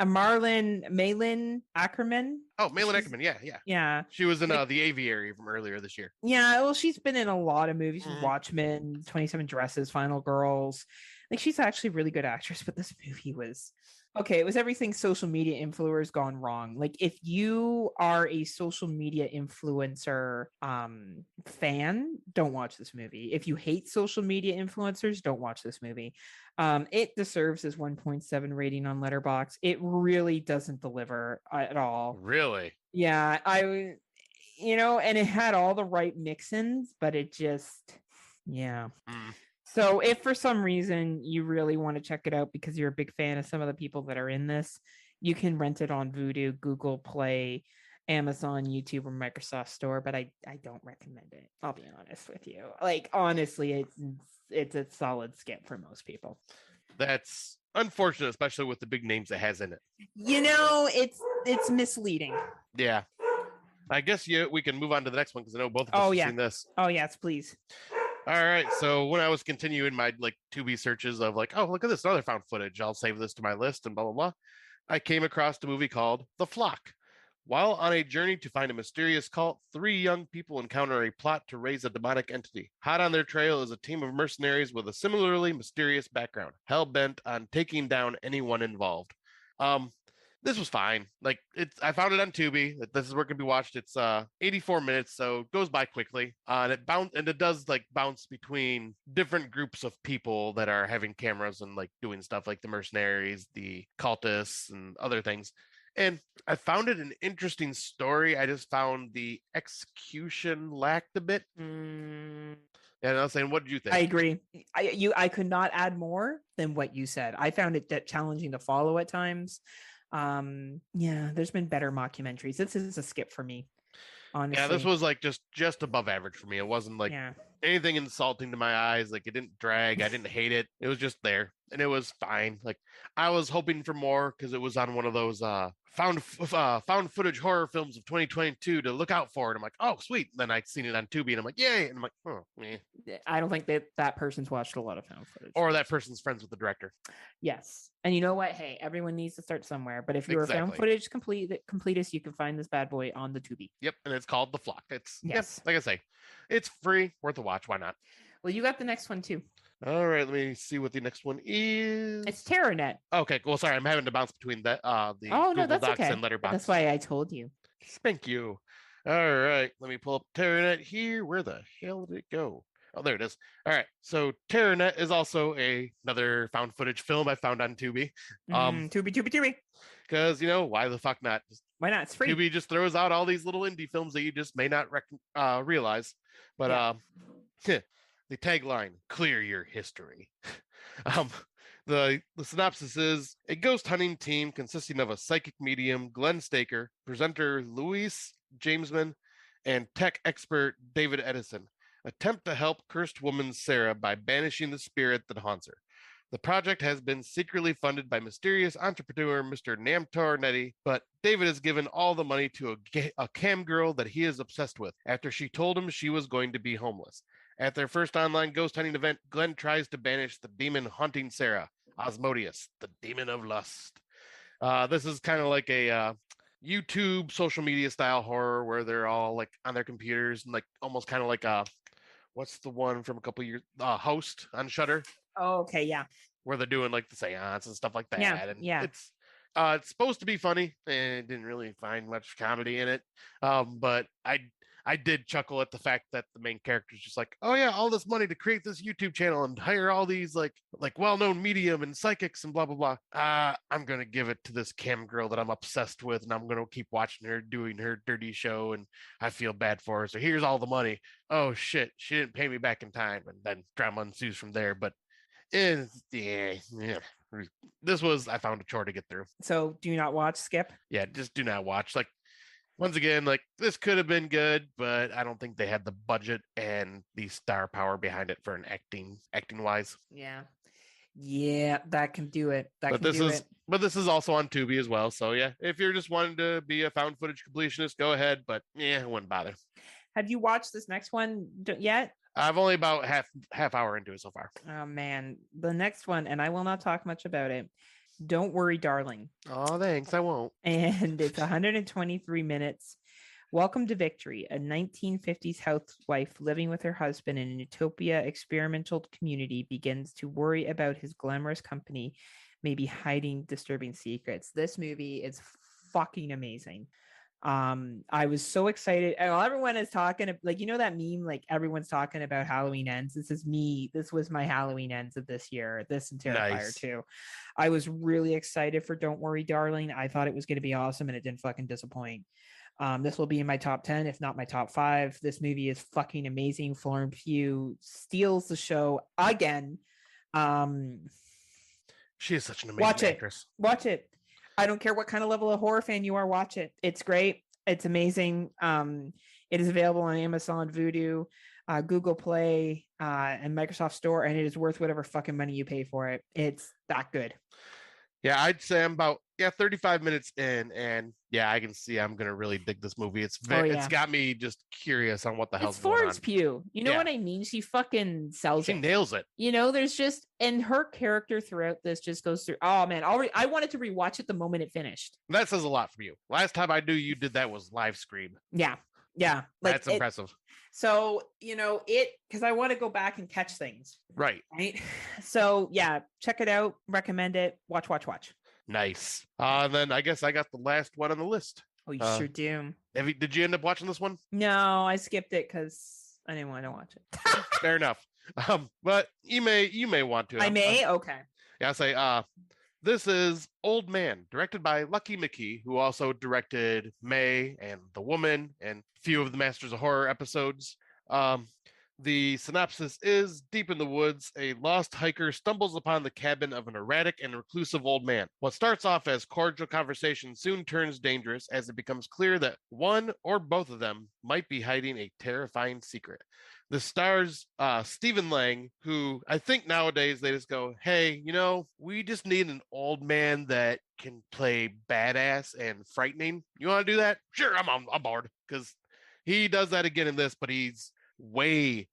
Malin Ackerman. Oh, Malin Ackerman, yeah. She was in The Aviary from earlier this year. Yeah, well, she's been in a lot of movies: Watchmen, 27 Dresses, Final Girls. Like, she's actually a really good actress, but this movie was okay. It was everything social media influencers gone wrong. Like, if you are a social media influencer fan, don't watch this movie. If you hate social media influencers, don't watch this movie. It deserves his 1.7 rating on Letterboxd. It really doesn't deliver at all. Really? Yeah, and it had all the right mix-ins, but it just, yeah. So if for some reason you really want to check it out because you're a big fan of some of the people that are in this, you can rent it on Vudu, Google Play, Amazon, YouTube, or Microsoft Store, but I don't recommend it. I'll be honest with you. Like, honestly, it's a solid skip for most people. That's unfortunate, especially with the big names it has in it. It's misleading. Yeah. I guess we can move on to the next one because I know both of us have seen this. Oh, yes, please. All right. So when I was continuing my like Tubi searches of like, oh, look at this, another found footage, I'll save this to my list and blah, blah, blah, I came across a movie called The Flock. While on a journey to find a mysterious cult, 3 young people encounter a plot to raise a demonic entity. Hot on their trail is a team of mercenaries with a similarly mysterious background, hell-bent on taking down anyone involved. This was fine. Like, I found it on Tubi. This is where it can be watched. It's 84 minutes, so it goes by quickly. And it does like bounce between different groups of people that are having cameras and like doing stuff like the mercenaries, the cultists, and other things. And I found it an interesting story. I just found the execution lacked a bit. And I was saying, what did you think? I agree. I could not add more than what you said. I found it challenging to follow at times. There's been better mockumentaries. This is a skip for me, honestly. Yeah, this was like just above average for me. It wasn't like anything insulting to my eyes. Like, it didn't drag. I didn't hate it. It was just there, and it was fine. Like, I was hoping for more because it was on one of those found footage horror films of 2022 to look out for. And I'm like, oh, sweet. And then I seen it on Tubi, and I'm like, yay. And I'm like, oh, meh. I don't think that person's watched a lot of found footage. Or that person's friends with the director. Yes. And you know what? Hey, everyone needs to start somewhere. But if you're a found footage completist, you can find this bad boy on the Tubi. Yep. And it's called The Flock. Like I say, it's free, worth a watch. Why not? Well, you got the next one too. All right, let me see what the next one is. It's TerraNet. Okay, well, sorry, I'm having to bounce between the Google Docs and Letterboxd. That's why I told you. Thank you. All right, let me pull up TerraNet here. Where the hell did it go? Oh, there it is. All right, so TerraNet is also another found footage film I found on Tubi. Tubi. Because, why the fuck not? Why not? It's free. Tubi just throws out all these little indie films that you just may not realize. But the tagline, clear your history. The synopsis is a ghost hunting team consisting of a psychic medium, Glenn Staker, presenter Louise Jamesman, and tech expert David Edison attempt to help cursed woman Sarah by banishing the spirit that haunts her. The project has been secretly funded by mysterious entrepreneur Mr. Namtor Netty, but David has given all the money to a cam girl that he is obsessed with after she told him she was going to be homeless. At their first online ghost hunting event, Glenn tries to banish the demon haunting Sarah, Asmodeus, the demon of lust. This is kind of like a YouTube social media style horror where they're all like on their computers and like almost kind of like what's the one from a couple years, Host on Shudder? Oh, okay, yeah. Where they're doing like the seance and stuff like that. Yeah. It's supposed to be funny, and didn't really find much comedy in it. But I did chuckle at the fact that the main character is just like, oh yeah, all this money to create this YouTube channel and hire all these like well-known medium and psychics and blah blah blah. I'm gonna give it to this cam girl that I'm obsessed with, and I'm gonna keep watching her doing her dirty show, and I feel bad for her. So here's all the money. Oh shit, she didn't pay me back in time, and then drama ensues from there. But yeah. This was, I found a chore to get through. So do you not watch, skip? Yeah, just do not watch. Like, once again, like this could have been good, but I don't think they had the budget and the star power behind it for an acting wise. Yeah, that can do it. But this is also on Tubi as well. So yeah, if you're just wanting to be a found footage completionist, go ahead. But yeah, I wouldn't bother. Have you watched this next one yet? I've only about half hour into it so far. Oh man, the next one, and I will not talk much about it. Don't Worry, Darling. Oh, thanks. I won't. And it's 123 minutes. Welcome to Victory, a 1950s housewife living with her husband in a utopia experimental community begins to worry about his glamorous company maybe hiding disturbing secrets. This movie is fucking amazing. I was so excited, and everyone is talking like, you know, that meme, like everyone's talking about Halloween Ends. This was my Halloween Ends of this year, this and Terrifier 2. I was really excited for Don't Worry Darling. I thought it was going to be awesome, and it didn't fucking disappoint. This will be in my top 10, if not my top 5. This movie is fucking amazing. Florence Pugh steals the show again. She is such an amazing actress. Watch it. I don't care what kind of level of horror fan you are, watch it. It's great. It's amazing. It is available on Amazon, Vudu, Google Play, and Microsoft Store, and it is worth whatever fucking money you pay for it. It's that good. Yeah, I'd say I'm about 35 minutes in, and yeah, I can see I'm gonna really dig this movie. It's it's got me just curious on what the hell's going on. Florence Pugh. You know what I mean? She fucking sells it. She nails it. You know, there's just, and her character throughout this just goes through. Oh man, I wanted to rewatch it the moment it finished. That says a lot for you. Last time I knew you did that was live stream. Yeah. Like, that's impressive. So, you know, because I want to go back and catch things. Right. So yeah, check it out. Recommend it. Watch. Nice. Then I guess I got the last one on the list. Oh, you sure do. Did you end up watching this one? No, I skipped it because I didn't want to watch it. Fair enough. But you may want to. I may. Okay. Yeah, I'll say. This is Old Man, directed by Lucky McKee, who also directed May and The Woman and a few of the Masters of Horror episodes. The synopsis is: deep in the woods, a lost hiker stumbles upon the cabin of an erratic and reclusive old man. What starts off as cordial conversation soon turns dangerous as it becomes clear that one or both of them might be hiding a terrifying secret. This stars Stephen Lang, who I think nowadays they just go, hey, you know, we just need an old man that can play badass and frightening. You want to do that? Sure, I'm bored, because he does that again in this, but he's way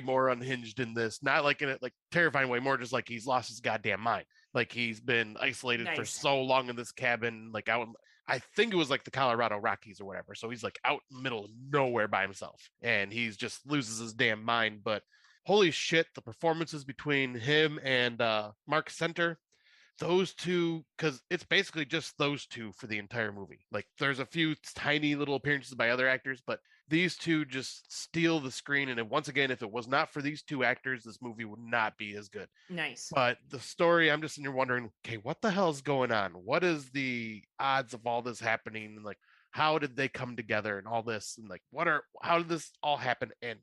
more unhinged in this. Not like in a like terrifying way, more just like he's lost his goddamn mind. Like he's been isolated for so long in this cabin, like out, I think it was like the Colorado Rockies or whatever. So he's like out in the middle of nowhere by himself, and he's just loses his damn mind. But holy shit, the performances between him and Mark Center, those two, because it's basically just those two for the entire movie. Like there's a few tiny little appearances by other actors, but these two just steal the screen. And once again, if it was not for these two actors, this movie would not be as good. Nice. But the story, I'm just sitting here wondering, okay, what the hell is going on? What is the odds of all this happening? And like, how did they come together and all this? And like, how did this all happen? And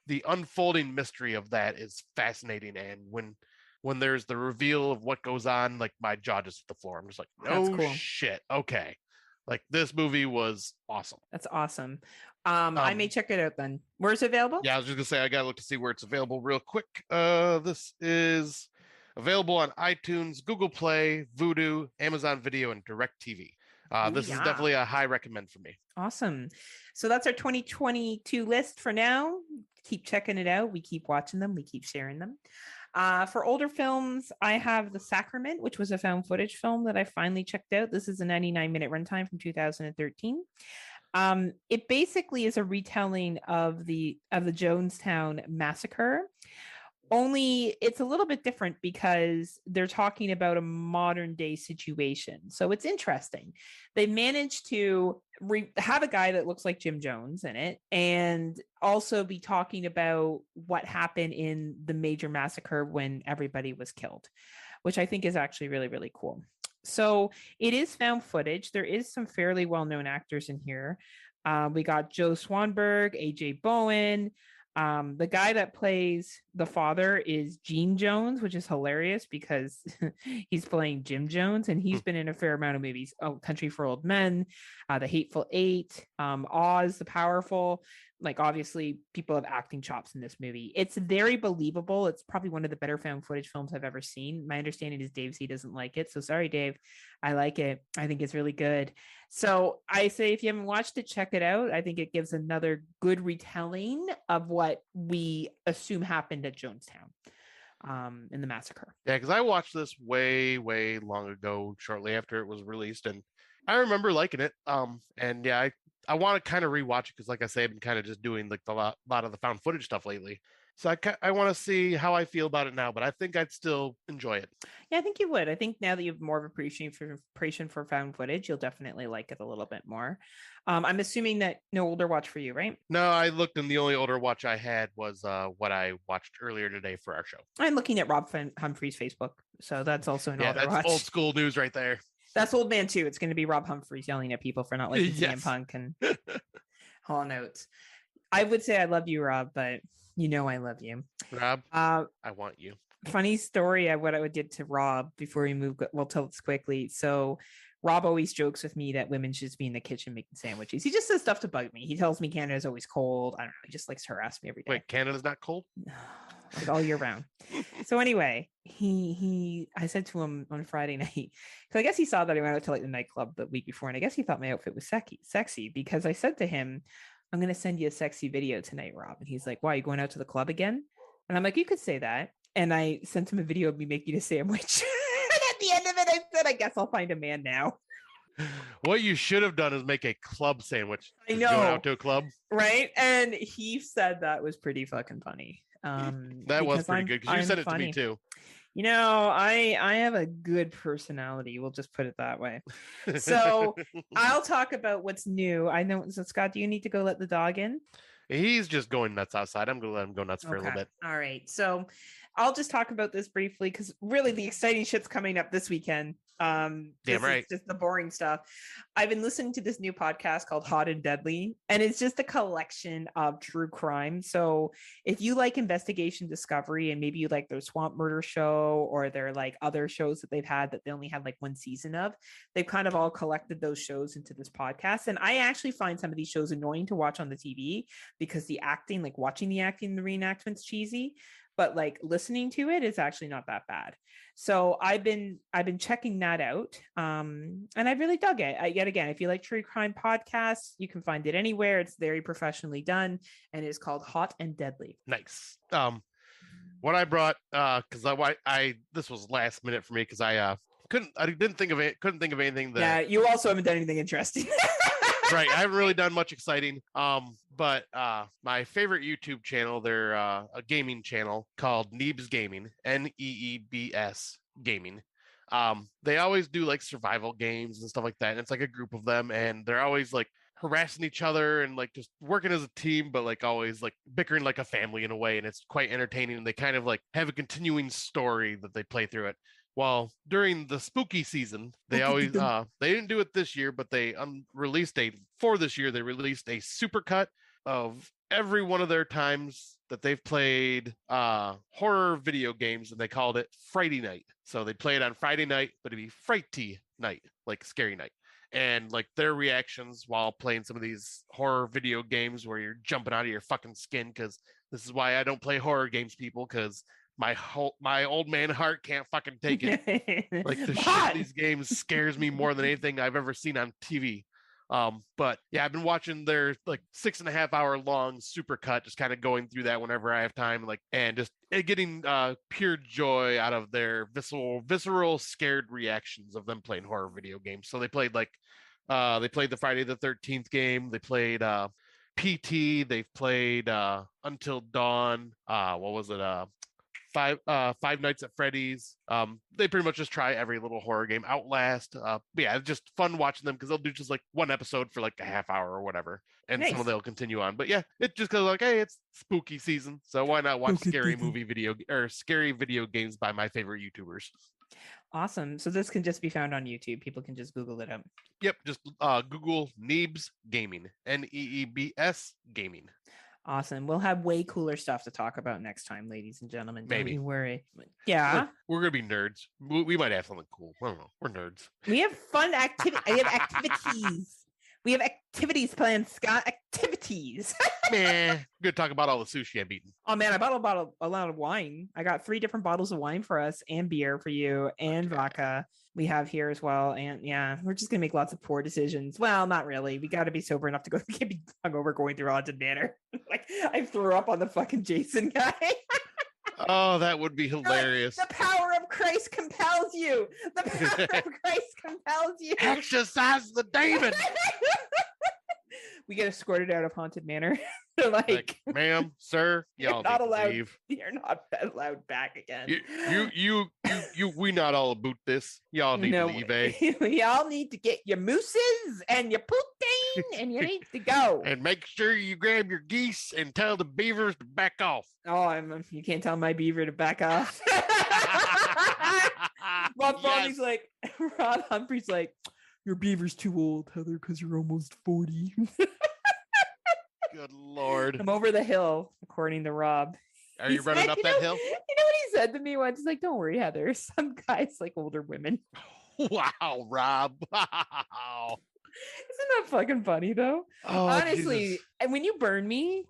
the unfolding mystery of that is fascinating. And when there's the reveal of what goes on, like my jaw just hit the floor. I'm just like, no cool. Shit. Okay. Like this movie was awesome. That's awesome. I may check it out then. Where's it available? Yeah, I was just gonna say I gotta look to see where it's available real quick. This is available on iTunes, Google Play, Vudu, Amazon Video, and DirecTV. This is definitely a high recommend for me. Awesome. So that's our 2022 list for now. Keep checking it out. We keep watching them. We keep sharing them. For older films, I have The Sacrament, which was a found footage film that I finally checked out. This is a 99-minute runtime from 2013. It basically is a retelling of the Jonestown massacre, only it's a little bit different because they're talking about a modern day situation. So it's interesting. They managed to have a guy that looks like Jim Jones in it and also be talking about what happened in the major massacre when everybody was killed, which I think is actually really, really cool. So it is found footage. There is some fairly well-known actors in here. We got Joe Swanberg, AJ Bowen. The guy that plays the father is Gene Jones, which is hilarious because he's playing Jim Jones, and he's been in a fair amount of movies. Oh, Country for Old Men, The Hateful Eight, Oz the Powerful. Like, obviously, people have acting chops in this movie. It's very believable. It's probably one of the better found footage films I've ever seen. My understanding is Dave Z doesn't like it. So sorry, Dave. I like it. I think it's really good. So I say if you haven't watched it, check it out. I think it gives another good retelling of what we assume happened at Jonestown in the massacre. Yeah, because I watched this way, way long ago, shortly after it was released, and I remember liking it. And yeah, I want to kind of rewatch it because, like I say, I've been kind of just doing like the lot of the found footage stuff lately. So I want to see how I feel about it now, but I think I'd still enjoy it. Yeah, I think you would. I think now that you have more of appreciation for found footage, you'll definitely like it a little bit more. I'm assuming that no older watch for you, right? No, I looked and the only older watch I had was what I watched earlier today for our show. I'm looking at Rob Humphrey's Facebook, so that's also an older that's watch. Old school news right there. That's Old Man too. It's going to be Rob Humphreys yelling at people for not liking Yes. CM Punk and Hall Notes. I would say I love you, Rob, but you know I love you. Rob, I want you. Funny story what I did to Rob before we move. We'll tell this quickly. So Rob always jokes with me that women should just be in the kitchen making sandwiches. He just says stuff to bug me. He tells me Canada's always cold. I don't know. He just likes to harass me every day. Wait, Canada's not cold? Like all year round. So anyway, I said to him on Friday night, because I guess he saw that I went out to like the nightclub the week before, and I guess he thought my outfit was sexy because I said to him, I'm going to send you a sexy video tonight, Rob. And he's like, why, are you going out to the club again? And I'm like, you could say that. And I sent him a video of me making a sandwich. And at the end of it, I said, I guess I'll find a man now. What you should have done is make a club sandwich. I know. Going out to a club. Right. And he said that was pretty fucking funny. That was pretty good because you said it funny to me too. You know, I have a good personality. We'll just put it that way. So I'll talk about what's new. I know. So Scott, do you need to go let the dog in? He's just going nuts outside. I'm going to let him go nuts for a little bit. All right. So I'll just talk about this briefly because really the exciting shit's coming up this weekend. Damn right. Just the boring stuff. I've been listening to this new podcast called Hot and Deadly, and it's just a collection of true crime. So if you like investigation discovery and maybe you like their Swamp Murder show or their like other shows that they've had that they only had like one season of, they've kind of all collected those shows into this podcast. And I actually find some of these shows annoying to watch on the TV because the acting, like watching the acting, the reenactment's cheesy, but like listening to it is actually not that bad. So I've been checking that out, and I really dug it. Yet again, if you like true crime podcasts, you can find it anywhere. It's very professionally done, and it's called Hot and Deadly. Nice. What I brought, because I this was last minute for me because I couldn't think of anything that. Yeah, you also haven't done anything interesting. Right, I haven't really done much exciting. But my favorite YouTube channel, they're a gaming channel called Neebs Gaming, Neebs Gaming. They always do like survival games and stuff like that. And it's like a group of them, and they're always like harassing each other and like just working as a team, but like always like bickering like a family in a way. And it's quite entertaining. And they kind of like have a continuing story that they play through it. Well, during the spooky season, they always they didn't do it this year, but they released a supercut of every one of their times that they've played horror video games, and they called it Friday Night. So they play it on Friday night, but it'd be Frighty Night, like scary night. And like their reactions while playing some of these horror video games where you're jumping out of your fucking skin, because this is why I don't play horror games, people, because my old man heart can't fucking take it. Like the shit in these games scares me more than anything I've ever seen on TV. But yeah, I've been watching their like 6.5 hour long supercut, just kind of going through that whenever I have time, like, and just getting pure joy out of their visceral scared reactions of them playing horror video games. So they played the Friday the 13th game. They played PT. They've played Until Dawn. What was it? Five Nights at Freddy's. They pretty much just try every little horror game. Outlast. Yeah, it's just fun watching them because they'll do just like one episode for like a half hour or whatever, and some of they'll continue on. But yeah, it just goes like, hey, it's spooky season, so why not watch scary video games by my favorite YouTubers. Awesome. So this can just be found on YouTube. People can just Google it up. Yep, just Google Neebs Gaming, Neebs Gaming. Awesome. We'll have way cooler stuff to talk about next time, ladies and gentlemen. Maybe. Don't you worry. Yeah. We're going to be nerds. We might have something cool. I don't know. We're nerds. We have fun activities. We have activities planned, Scott. Activities. Man, I'm going to talk about all the sushi I'm eating. Oh, man, I bought a lot of wine. I got 3 different bottles of wine for us and beer for you and vodka we have here as well. And yeah, we're just going to make lots of poor decisions. Well, not really. We got to be sober enough to go. We can't be hungover going through Haunted Manor. Like, I threw up on the fucking Jason guy. Oh, that would be hilarious. The power of Christ compels you. The power of Christ compels you. Exercise the demon. We get escorted out of Haunted Manor. They're like, ma'am, sir, y'all not allowed. Leave. You're not allowed back again. We not all about this. Y'all need to leave, eh? Y'all need to get your mooses and your poutine, and you need to go. And make sure you grab your geese and tell the beavers to back off. Oh, you can't tell my beaver to back off. Rob Humphrey's like, Rob Humphrey's like, your beaver's too old, Heather, because you're almost 40. Good Lord. I'm over the hill, according to Rob. Are you running up that hill? You know what he said to me once? He's like, don't worry, Heather. Some guys like older women. Wow, Rob. Wow. Isn't that fucking funny, though? Oh, honestly, Jesus. And when you burn me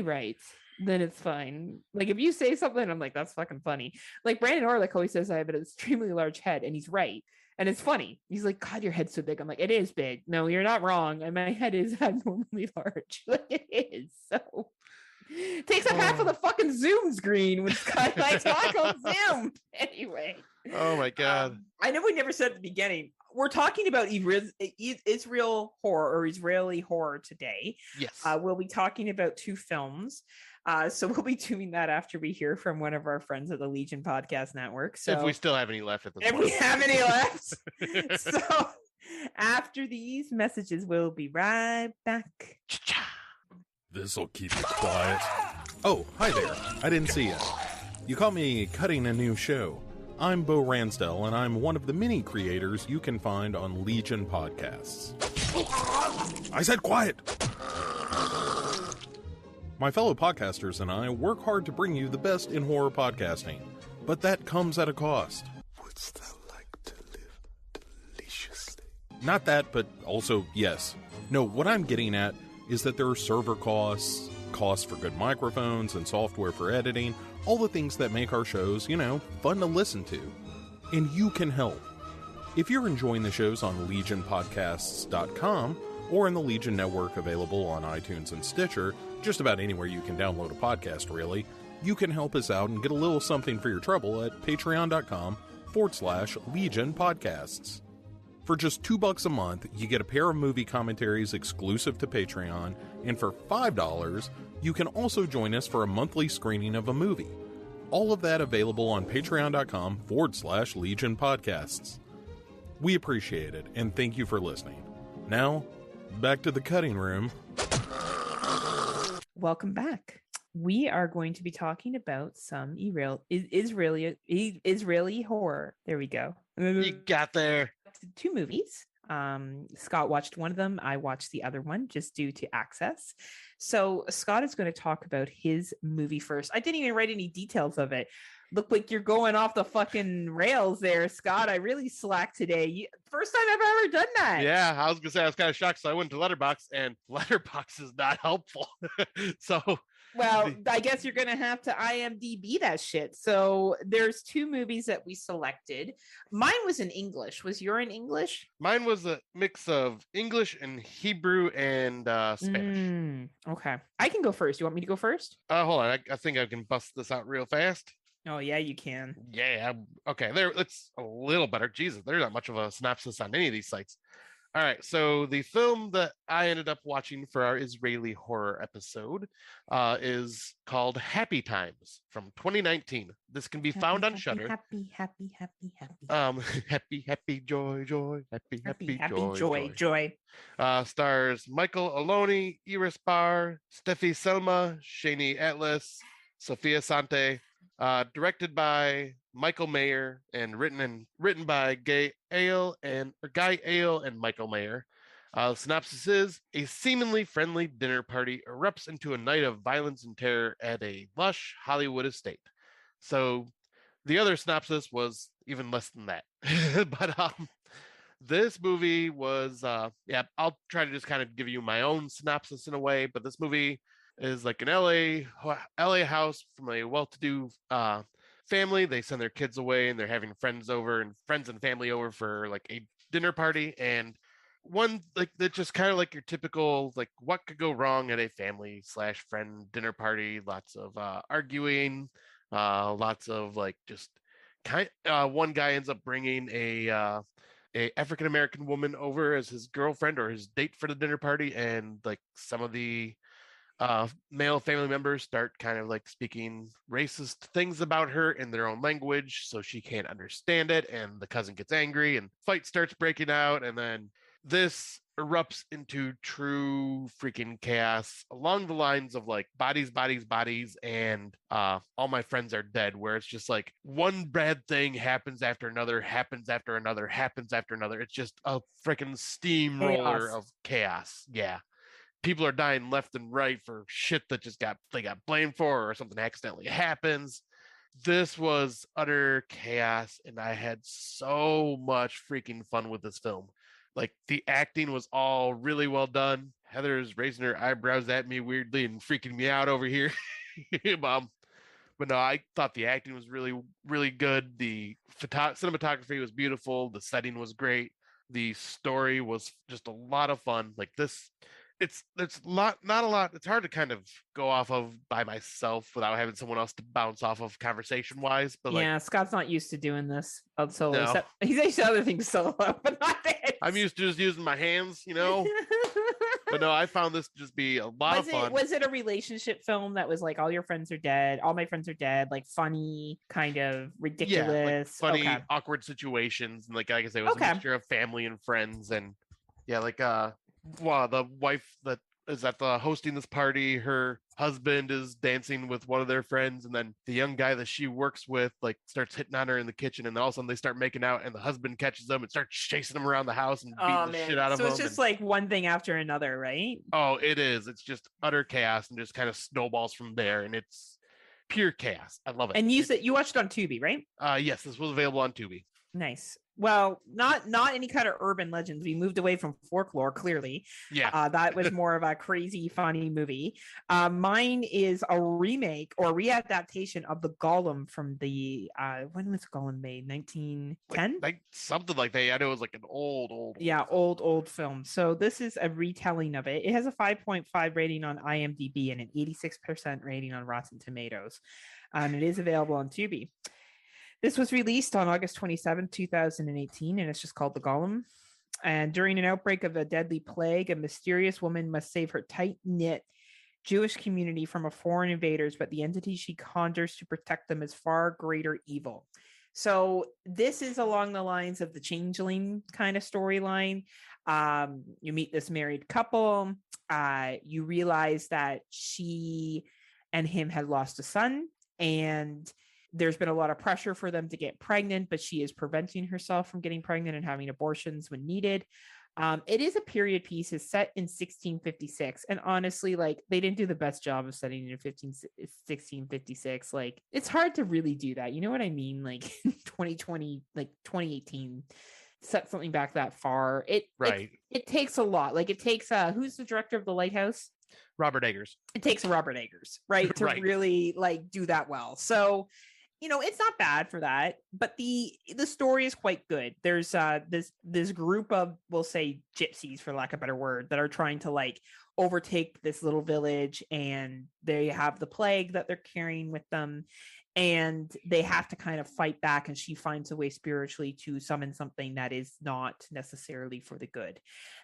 right. Then it's fine. Like if you say something, I'm like, that's fucking funny. Like Brandon Orlick always says I have an extremely large head, and he's right. And it's funny. He's like, God, your head's so big. I'm like, it is big. No, you're not wrong. And my head is abnormally large. Like it is. So it takes up half of the fucking Zoom screen when Scott and I talk on Zoom. Anyway. Oh my God. I know we never said at the beginning. We're talking about Israel horror or Israeli horror today. Yes. We'll be talking about 2 films. So we'll be doing that after we hear from one of our friends at the Legion Podcast Network. So if we still have any left at this point. If we have any left. So after these messages, we'll be right back. This'll keep you quiet. Oh, hi there. I didn't see you. You caught me cutting a new show. I'm Bo Ransdell, and I'm one of the many creators you can find on Legion Podcasts. I said quiet! My fellow podcasters and I work hard to bring you the best in horror podcasting, but that comes at a cost. Wouldst thou like to live deliciously? Not that, but also yes. No, what I'm getting at is that there are server costs, costs for good microphones and software for editing, all the things that make our shows, fun to listen to. And you can help. If you're enjoying the shows on legionpodcasts.com or in the Legion Network available on iTunes and Stitcher, just about anywhere you can download a podcast, really, you can help us out and get a little something for your trouble at patreon.com/Legion Podcasts. For just $2 a month, you get a pair of movie commentaries exclusive to Patreon, and for $5, you can also join us for a monthly screening of a movie. All of that available on patreon.com/Legion Podcasts. We appreciate it, and thank you for listening. Now, back to the cutting room. Welcome back. We are going to be talking about some Israeli horror. There we go. You got there. 2 movies. Scott watched one of them. I watched the other one just due to access. So Scott is going to talk about his movie first. I didn't even write any details of it. Look like you're going off the fucking rails there, Scott. I really slacked today. First time I've ever done that. Yeah, I was gonna say I was kind of shocked. So I went to Letterboxd, and Letterboxd is not helpful. So, well, I guess you're gonna have to IMDb that shit. So there's 2 movies that we selected. Mine was in English. Was yours in English? Mine was a mix of English and Hebrew and Spanish. Okay, I can go first. You want me to go first? Hold on. I think I can bust this out real fast. Oh, yeah, you can. Yeah. Okay. There, it's a little better. Jesus, there's not much of a synopsis on any of these sites. All right, so the film that I ended up watching for our Israeli horror episode is called Happy Times from 2019. This can be found on Shudder. Happy, happy, joy, joy, happy, joy, joy. joy. Stars Michael Aloni, Iris Barr, Steffi Selma, Shani Atlas, Sophia Sante. Directed by Michael Mayer and written by Guy Ale and Michael Mayer. Synopsis is: a seemingly friendly dinner party erupts into a night of violence and terror at a lush Hollywood estate. So the other synopsis was even less than that. But this movie was I'll try to just kind of give you my own synopsis in a way, but this movie is like an LA house from a well-to-do family. They send their kids away and they're having friends and family over for like a dinner party, and one like that's just kind of like your typical like what could go wrong at a family / friend dinner party. Lots of arguing, lots of like just one guy ends up bringing a African American woman over as his girlfriend or his date for the dinner party, and like some of the male family members start kind of like speaking racist things about her in their own language, so she can't understand it, and the cousin gets angry and fight starts breaking out, and then this erupts into true freaking chaos along the lines of like bodies, and all my friends are dead, where it's just like one bad thing happens after another, happens after another, happens after another. It's just a freaking steamroller of chaos. Yeah. People are dying left and right for shit that they got blamed for, or something accidentally happens. This was utter chaos, and I had so much freaking fun with this film. Like the acting was all really well done. Heather's raising her eyebrows at me weirdly and freaking me out over here. But no, I thought the acting was really, really good. The cinematography was beautiful. The setting was great. The story was just a lot of fun. Like this, it's not a lot. It's hard to kind of go off of by myself without having someone else to bounce off of conversation wise. But yeah, Scott's not used to doing this solo. No. He's used to other things solo, but not this. I'm used to just using my hands, But no, I found this to just be a lot of fun. Was it a relationship film that was like all your friends are dead, all my friends are dead, like funny, kind of ridiculous, like funny, awkward situations, and like I say, it was a mixture of family and friends, and the wife that is at the hosting this party, her husband is dancing with one of their friends, and then the young guy that she works with like starts hitting on her in the kitchen, and then all of a sudden they start making out, and the husband catches them and starts chasing them around the house and beating the shit out of them. So it's just like one thing after another, right? Oh, it is. It's just utter chaos and just kind of snowballs from there, and it's pure chaos. I love it. And you said you watched it on Tubi, right? Yes, this was available on Tubi. Nice. Well, not any kind of urban legends. We moved away from folklore, clearly. Yeah. That was more of a crazy, funny movie. Mine is a remake or readaptation of the Golem from the when was Golem made? 1910? Like something like that. I know it was like an old old film. So this is a retelling of it. It has a 5.5 rating on IMDb and an 86% rating on Rotten Tomatoes. And it is available on Tubi. This was released on August 27, 2018, and it's just called The Golem. And during an outbreak of a deadly plague, a mysterious woman must save her tight-knit Jewish community from foreign invaders, but the entity she conjures to protect them is far greater evil. So this is along the lines of the Changeling kind of storyline. You meet this married couple. You realize that she and him had lost a son, and there's been a lot of pressure for them to get pregnant, but she is preventing herself from getting pregnant and having abortions when needed. It is a period piece. It's set in 1656. And honestly, like they didn't do the best job of setting it in 1656. Like it's hard to really do that. You know what I mean? Like 2020, like 2018, set something back that far. It takes a lot. Like it takes, who's the director of The Lighthouse? Robert Eggers. It takes Robert Eggers, right? To really like do that well. So, it's not bad for that, but the story is quite good. There's this group of, we'll say, gypsies, for lack of a better word, that are trying to like overtake this little village, and they have the plague that they're carrying with them. and they have to kind of fight back, and she finds a way spiritually to summon something that is not necessarily for the good.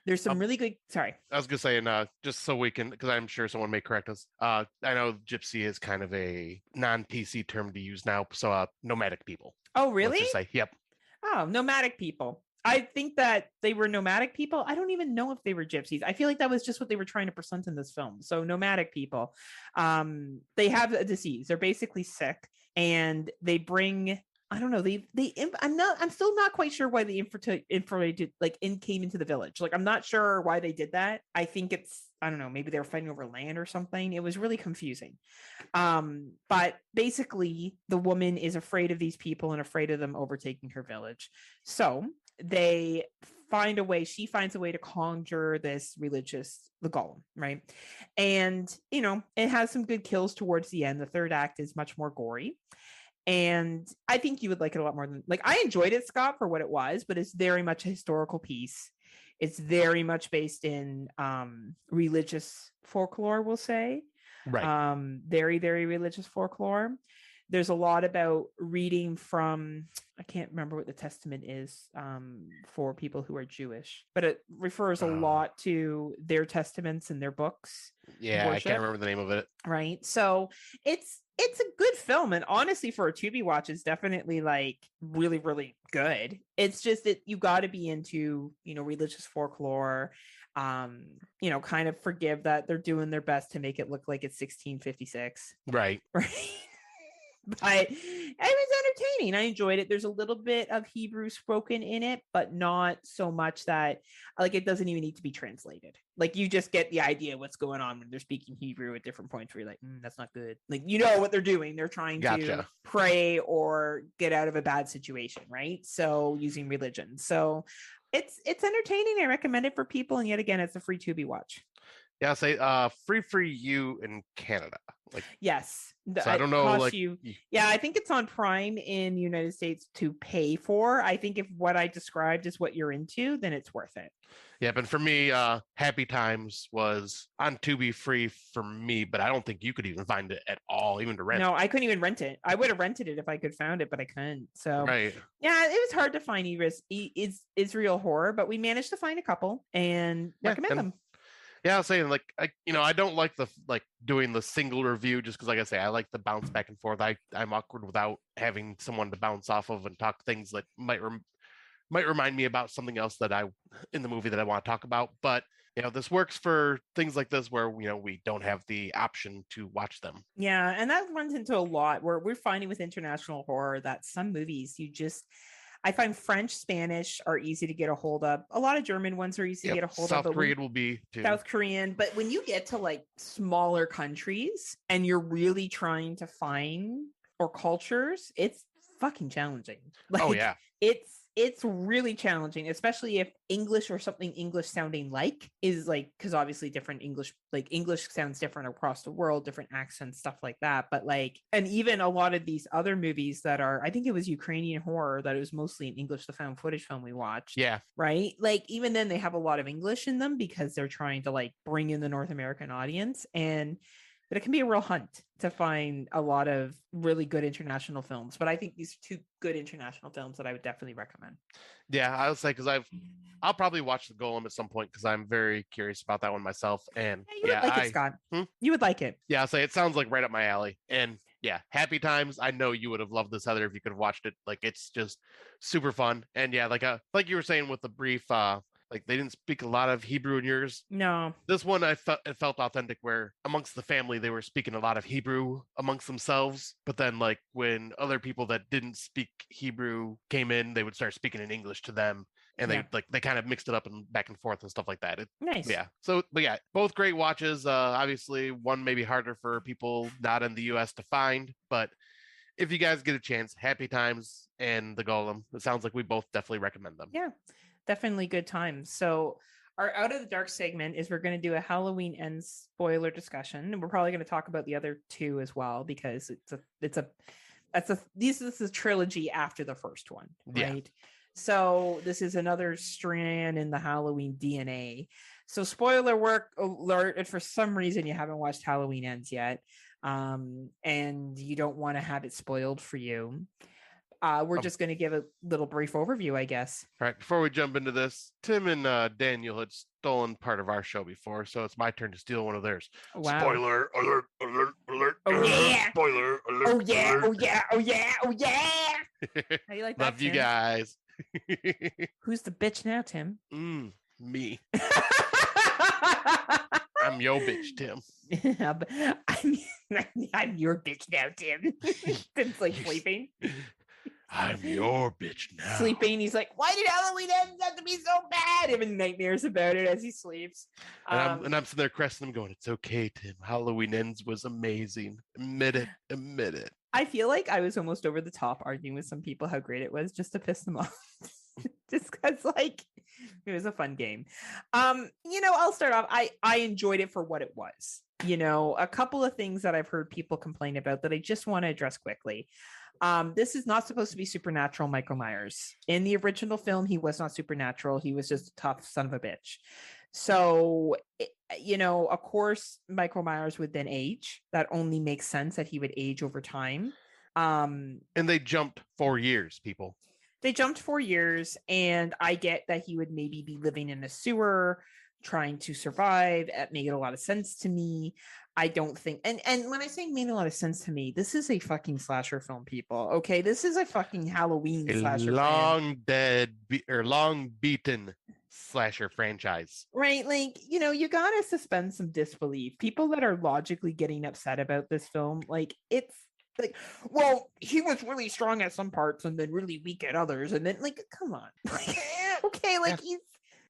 There's some really good, sorry. I was gonna say, and just so we can, because I'm sure someone may correct us. I know gypsy is kind of a non-PC term to use now, so nomadic people. Oh, really? Let's just say, yep. Oh, nomadic people. I think that they were nomadic people. I don't even know if they were gypsies. I feel like that was just what they were trying to present in this film. So nomadic people, they have a disease. They're basically sick, and they bring, I don't know. I'm still not quite sure why the infiltrated came into the village. Like, I'm not sure why they did that. I think I don't know, maybe they were fighting over land or something. It was really confusing. But basically the woman is afraid of these people and afraid of them overtaking her village. So she finds a way to conjure this the golem, right? And, it has some good kills towards the end. The third act is much more gory. And I think you would like it a lot more than, I enjoyed it, Scott, for what it was, but it's very much a historical piece. It's very much based in religious folklore, we'll say. Right. Very, very religious folklore. There's a lot about reading from, I can't remember what the testament is for people who are Jewish, but it refers a lot to their testaments and their books. Yeah, worship. I can't remember the name of it. Right. So it's a good film, and honestly, for a Tubi watch, it's definitely really, really good. It's just that you got to be into religious folklore, kind of forgive that they're doing their best to make it look like it's 1656. Right. But it was entertaining. I enjoyed it. There's a little bit of Hebrew spoken in it, but not so much that it doesn't even need to be translated. You just get the idea of what's going on when they're speaking Hebrew at different points where you're like, that's not good. What they're doing. They're trying to pray or get out of a bad situation, right? So using religion. So it's entertaining. I recommend it for people. And yet again, it's a free Tubi watch. Yeah, say free for you in Canada. Yes. So I don't know. I think it's on Prime in the United States to pay for. I think if what I described is what you're into, then it's worth it. Yeah, but for me, Happy Times was on Tubi free for me, but I don't think you could even find it at all, even to rent. No, I couldn't even rent it. I would have rented it if I could found it, but I couldn't. So right. Yeah, it was hard to find Israel horror, but we managed to find a couple and recommend them. Yeah, I was saying I don't like the doing the single review just because, like I say, I like the bounce back and forth. I'm awkward without having someone to bounce off of and talk things that might remind me about something else in the movie that I want to talk about. But this works for things like this where we don't have the option to watch them. Yeah, and that runs into a lot where we're finding with international horror that some movies I find French, Spanish are easy to get a hold of. A lot of German ones are easy to get a hold of. South Korean will be too. South Korean. But when you get to smaller countries and you're really trying to find, or cultures, it's fucking challenging. Oh yeah. It's really challenging, especially if English or something English sounding is because obviously different English sounds different across the world, different accents, stuff like that. But and even a lot of these other movies that I think it was Ukrainian horror that it was mostly in English, the found footage film we watched. Yeah. Right. Even then they have a lot of English in them because they're trying to bring in the North American audience, but it can be a real hunt to find a lot of really good international films. But I think these are two good international films that I would definitely recommend. Yeah, I would say because I'll probably watch The Golem at some point because I'm very curious about that one myself. And you would like it, Scott. You would like it. Yeah, I'll say it sounds right up my alley. And yeah, Happy Times. I know you would have loved this, Heather, if you could have watched it. It's just super fun. And yeah, like you were saying with the brief, they didn't speak a lot of Hebrew in yours. No. This one, it felt authentic where amongst the family, they were speaking a lot of Hebrew amongst themselves. But then when other people that didn't speak Hebrew came in, they would start speaking in English to them. And they kind of mixed it up and back and forth and stuff like that. Nice. Yeah. So, but yeah, both great watches. Obviously, one may be harder for people not in the U.S. to find. But if you guys get a chance, Happy Times and The Golem, it sounds like we both definitely recommend them. Yeah. Definitely good times. So our Out of the Dark segment is we're going to do a Halloween Ends spoiler discussion, and we're probably going to talk about the other two as well because this is a trilogy after the first one, right? Yeah. So this is another strand in the Halloween DNA. So spoiler work alert, if for some reason you haven't watched Halloween Ends yet, and you don't want to have it spoiled for you, we're just going to give a little brief overview, I guess. All right, before we jump into this, Tim and Daniel had stolen part of our show before, so it's my turn to steal one of theirs. Wow. Spoiler alert, alert, alert. Oh, yeah. Spoiler alert. Oh, yeah. Alert. Oh, yeah. Oh, yeah. Oh, yeah. How do you like that, Love you Tim? guys. Who's the bitch now, Tim? Me. I'm your bitch, Tim. I'm your bitch now, Tim. Tim's like sleeping. I'm your bitch now. Sleeping. He's like, why did Halloween Ends have to be so bad? Having nightmares about it as he sleeps. And I'm sitting there caressing him going, it's okay, Tim. Halloween Ends was amazing. Admit it. Admit it. I feel like I was almost over the top arguing with some people how great it was just to piss them off. Just because, like, it was a fun game. I'll start off. I enjoyed it for what it was. A couple of things that I've heard people complain about that I just want to address quickly. This is not supposed to be supernatural Michael Myers. In the original film, he was not supernatural. He was just a tough son of a bitch. So, of course, Michael Myers would then age. That only makes sense that he would age over time. And they jumped 4 years, people. They jumped 4 years, and I get that he would maybe be living in a sewer, trying to survive. It made a lot of sense to me. I don't think, and when I say made a lot of sense to me, this is a fucking slasher film, people. Okay, this is a fucking Halloween slasher long beaten slasher franchise, right? Like, you gotta suspend some disbelief. People that are logically getting upset about this film, like, it's like, well, he was really strong at some parts and then really weak at others, and then, like, come on. Okay, like,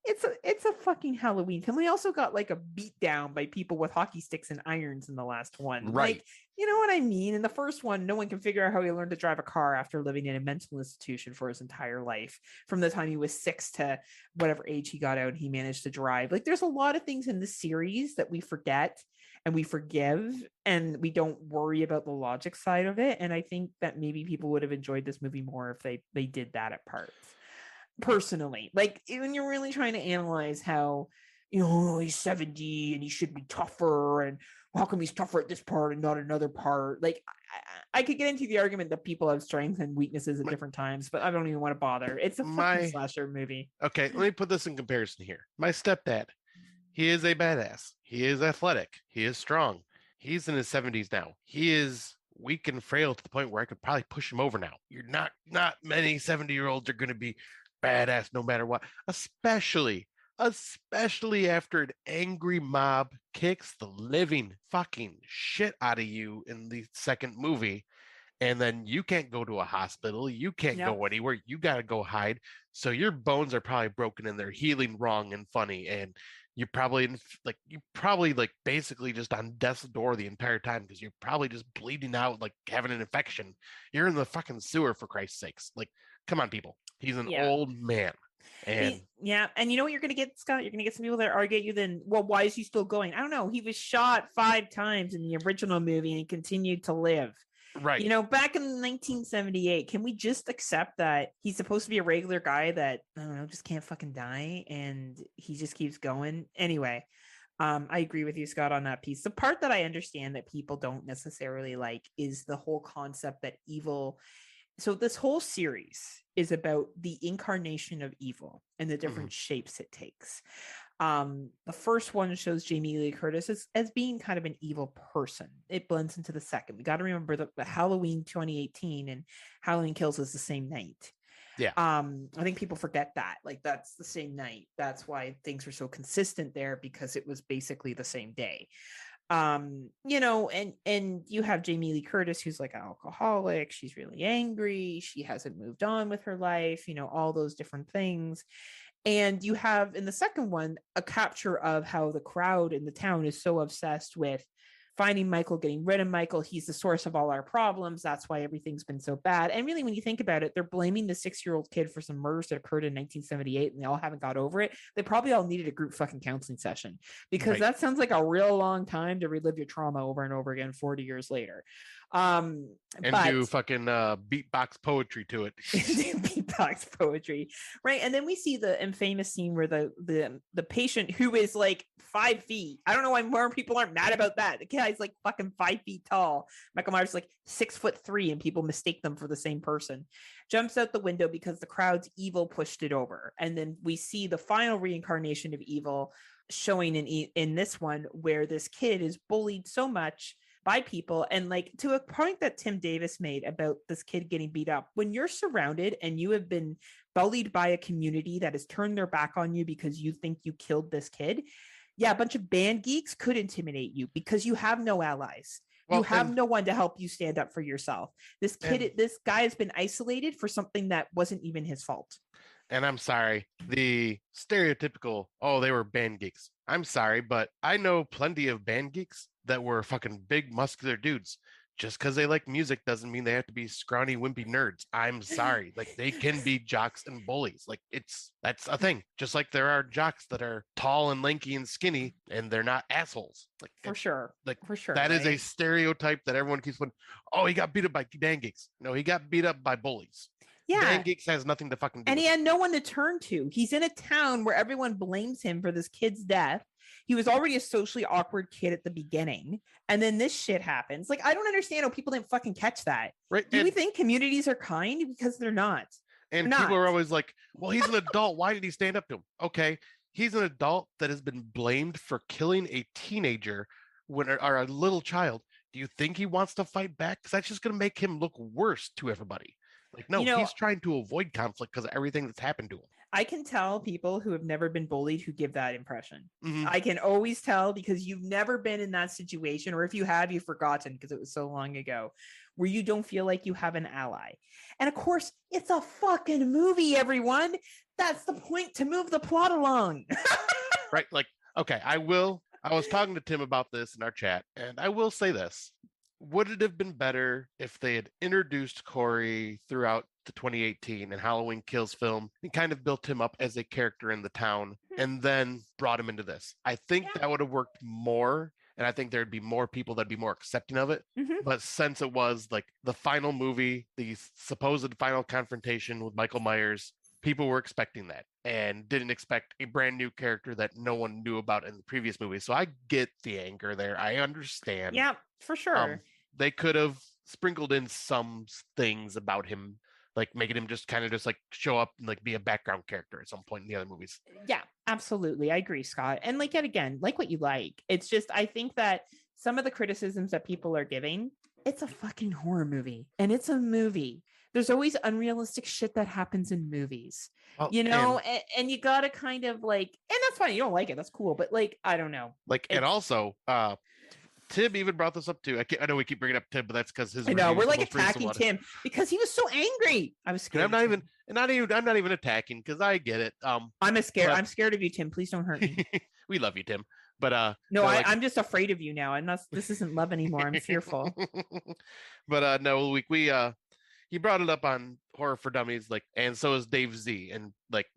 it's a fucking Halloween film. We also got like a beat down by people with hockey sticks and irons in the last one. Right. Like, you know what I mean? In the first one, no one can figure out how he learned to drive a car after living in a mental institution for his entire life. From the time he was 6 to whatever age he got out, he managed to drive. Like, there's a lot of things in this series that we forget and we forgive, and we don't worry about the logic side of it. And I think that maybe people would have enjoyed this movie more if they did that at parts. Personally, like, when you're really trying to analyze how, he's 70 and he should be tougher, and how come he's tougher at this part and not another part? Like, I could get into the argument that people have strengths and weaknesses at different times, but I don't even want to bother. It's a fucking slasher movie. Okay, let me put this in comparison here. My stepdad, he is a badass. He is athletic. He is strong. He's in his 70s now. He is weak and frail to the point where I could probably push him over now. You're not many 70-year-olds are going to be badass no matter what, especially after an angry mob kicks the living fucking shit out of you in the second movie, and then you can't go to a hospital, you can't go anywhere, you got to go hide, so your bones are probably broken and they're healing wrong and funny, and you're probably basically just on death's door the entire time because you're probably just bleeding out, like having an infection. You're in the fucking sewer, for Christ's sakes. Like, come on, people. He's an old man. And and you know what you're gonna get, Scott? You're gonna get some people that argue at you then, well, why is he still going? I don't know. He was shot 5 times in the original movie and he continued to live. Right. Back in 1978, can we just accept that he's supposed to be a regular guy that, I don't know, just can't fucking die, and he just keeps going? Anyway, I agree with you, Scott, on that piece. The part that I understand that people don't necessarily like is the whole concept that evil. So this whole series is about the incarnation of evil and the different shapes it takes. The first one shows Jamie Lee Curtis as being kind of an evil person. It blends into the second. We got to remember that the Halloween 2018 and Halloween Kills is the same night. Yeah. I think people forget that. Like, that's the same night. That's why things were so consistent there, because it was basically the same day. And you have Jamie Lee Curtis, who's like an alcoholic. She's really angry. She hasn't moved on with her life, all those different things. And you have in the second one a capture of how the crowd in the town is so obsessed with finding Michael, getting rid of Michael. He's the source of all our problems. That's why everything's been so bad. And really, when you think about it, they're blaming the 6-year-old kid for some murders that occurred in 1978, and they all haven't got over it. They probably all needed a group fucking counseling session, because that sounds like a real long time to relive your trauma over and over again 40 years later. And but do fucking beatbox poetry to it. beatbox poetry, right? And then we see the infamous scene where the patient, who is like 5 feet, I don't know why more people aren't mad about that. The guy's like fucking 5 feet tall. Michael Myers like 6'3", and people mistake them for the same person. Jumps out the window because the crowd's evil pushed it over. And then we see the final reincarnation of evil showing in this one, where this kid is bullied so much by people. And like, to a point that Tim Davis made about this kid getting beat up, when you're surrounded and you have been bullied by a community that has turned their back on you because you think you killed this kid, yeah, a bunch of band geeks could intimidate you because you have no allies. Well, you have no one to help you stand up for yourself. This guy has been isolated for something that wasn't even his fault. And I'm sorry, the stereotypical, oh, they were band geeks. I'm sorry, but I know plenty of band geeks that were fucking big muscular dudes. Just because they like music doesn't mean they have to be scrawny, wimpy nerds. I'm sorry. Like, they can be jocks and bullies. Like, that's a thing. Just like there are jocks that are tall and lanky and skinny, and they're not assholes. Like, for sure. That is a stereotype that everyone keeps putting. Oh, he got beat up by band geeks. No, he got beat up by bullies. Yeah. Band geeks has nothing to fucking do. And he had no one to turn to. He's in a town where everyone blames him for this kid's death. He was already a socially awkward kid at the beginning. And then this shit happens. Like, I don't understand how people didn't fucking catch that. Right. Do we think communities are kind? Because they're not. And people are always like, well, he's an adult. Why did he stand up to him? Okay. He's an adult that has been blamed for killing a teenager or a little child. Do you think he wants to fight back? Because that's just going to make him look worse to everybody. Like, no, he's trying to avoid conflict because of everything that's happened to him. I can tell people who have never been bullied who give that impression. Mm-hmm. I can always tell because you've never been in that situation, or if you have, you've forgotten because it was so long ago, where you don't feel like you have an ally. And of course, it's a fucking movie, everyone. That's the point, to move the plot along. Right. Like, okay, I was talking to Tim about this in our chat, and I will say this. Would it have been better if they had introduced Corey throughout the 2018 and Halloween Kills film and kind of built him up as a character in the town and then brought him into this? I think that would have worked more, and I think there'd be more people that'd be more accepting of it. Mm-hmm. But since it was like the final movie, the supposed final confrontation with Michael Myers, people were expecting that and didn't expect a brand new character that no one knew about in the previous movie. So I get the anger there. I understand. Yeah, for sure. They could have sprinkled in some things about him, like making him just like show up and like be a background character at some point in the other movies. Yeah, absolutely. I agree, Scott. And like, yet again, like what you like. It's just, I think that some of the criticisms that people are giving, it's a fucking horror movie and it's a movie. There's always unrealistic shit that happens in movies, and you gotta kind of like, and that's fine. You don't like it. That's cool. But like, I don't know. Like, and also, Tim even brought this up too. I know we keep bringing up Tim, but that's because his. I know we're like attacking Tim because he was so angry. I was scared. I'm not even attacking because I get it. I'm scared of you, Tim. Please don't hurt me. We love you, Tim. But no, I'm just afraid of you now. This isn't love anymore. I'm fearful. But no, he brought it up on Horror for Dummies, like, and so is Dave Z, and like,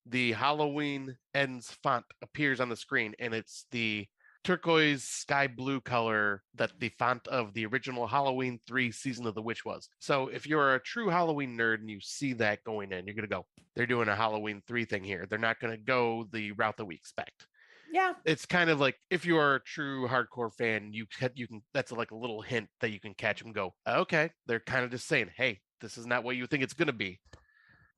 the Halloween Ends font appears on the screen, and it's the turquoise sky blue color that the font of the original Halloween 3 Season of the Witch was. So if you're a true Halloween nerd and you see that going in, you're going to go, they're doing a Halloween 3 thing here. They're not going to go the route that we expect. Yeah. It's kind of like, if you are a true hardcore fan, you can, that's like a little hint that you can catch and go, okay, they're kind of just saying, hey, this is not what you think it's going to be.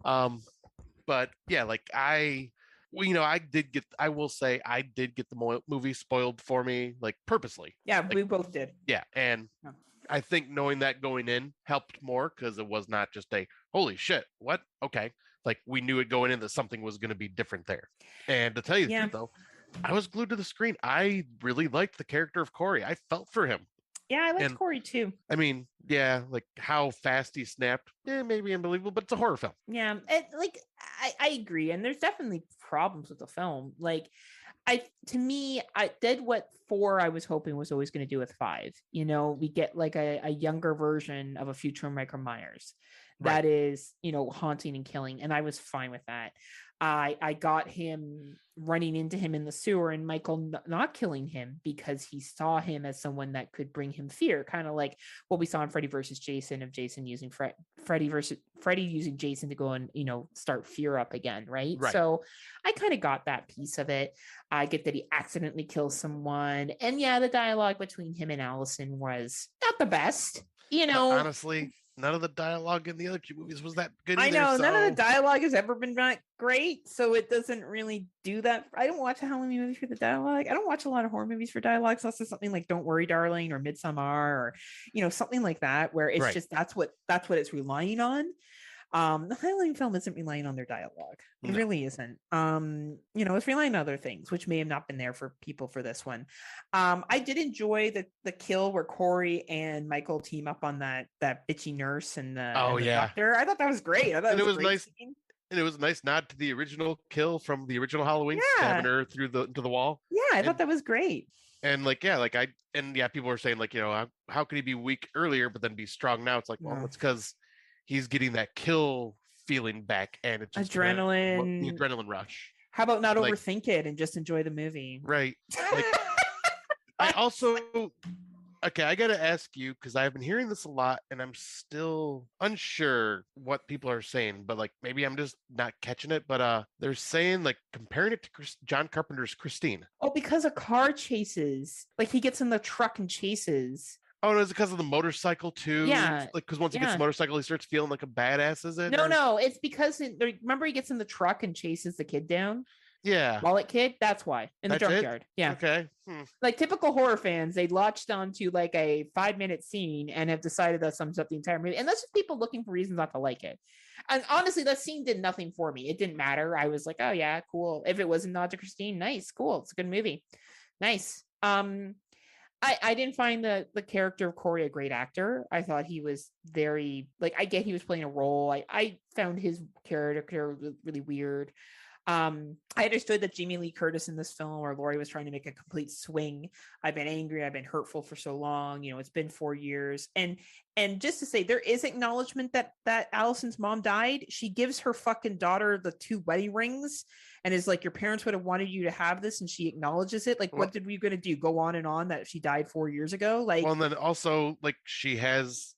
But yeah, like I will say I did get the movie spoiled for me, like purposely. Yeah, like, we both did. Yeah. And I think knowing that going in helped more because it was not just a, holy shit, what? Okay. Like, we knew it going in that something was going to be different there. And to tell you the truth, though, I was glued to the screen. I really liked the character of Corey. I felt for him. Yeah, I liked Corey too. I mean, yeah, like how fast he snapped, maybe unbelievable, but it's a horror film. Yeah, I agree. And there's definitely problems with the film. Like, I did what 4 I was hoping was always going to do with 5. We get like a younger version of a future Michael Myers that is, haunting and killing. And I was fine with that. I got him running into him in the sewer and Michael not killing him because he saw him as someone that could bring him fear, kind of like what we saw in Freddy versus Jason, of Jason using Freddy using Jason to go and, you know, start fear up again, right? So I kind of got that piece of it. I get that he accidentally kills someone, and yeah, the dialogue between him and Allison was not the best, you know. But honestly, none of the dialogue in the other two movies was that good either. I know, none of the dialogue has ever been that great, so it doesn't really do that. I don't watch a Halloween movie for the dialogue. I don't watch a lot of horror movies for dialogue. So that's something like Don't Worry, Darling, or Midsommar, or, you know, something like that, where it's just that's what it's relying on. The Halloween film isn't relying on their dialogue. It really isn't. You know, it's relying on other things, which may have not been there for people for this one. I did enjoy the kill where Corey and Michael team up on that bitchy nurse and the doctor. I thought that was great. I thought it was nice. Scene. And it was a nice nod to the original kill from the original Halloween, stabbing her through into the wall. Yeah, I thought that was great. And people were saying, like, you know, how could he be weak earlier but then be strong now? It's like, well, it's because he's getting that kill feeling back, and it's just adrenaline, the adrenaline rush. How about not overthink it and just enjoy the movie? Right. Like, I also, I got to ask you, because I've been hearing this a lot, and I'm still unsure what people are saying, but like maybe I'm just not catching it. But they're saying, like, comparing it to John Carpenter's Christine. Oh, because of car chases, like he gets in the truck and chases. Oh, no, is it because of the motorcycle too? Yeah. Like, because once he gets the motorcycle, he starts feeling like a badass, is it? No, it's because remember he gets in the truck and chases the kid down? Yeah. Wallet kid? That's why. In the junkyard. Yeah. Okay. Like typical horror fans, they latched onto like a 5-minute scene and have decided that sums up the entire movie. And that's just people looking for reasons not to like it. And honestly, that scene did nothing for me. It didn't matter. I was like, oh yeah, cool. If it was a nod to Christine, nice, cool. It's a good movie. Nice. I didn't find the character of Corey a great actor. I thought he was very, like, I get he was playing a role. I found his character really weird. I understood that Jamie Lee Curtis in this film, where Laurie was trying to make a complete swing. I've been angry. I've been hurtful for so long. You know, it's been 4 years. And just to say, there is acknowledgement that Allison's mom died. She gives her fucking daughter the 2 wedding rings and is like, your parents would have wanted you to have this. And she acknowledges it. Like, what did we going to do? Go on and on that she died 4 years ago? Like, well, and then also, like, she has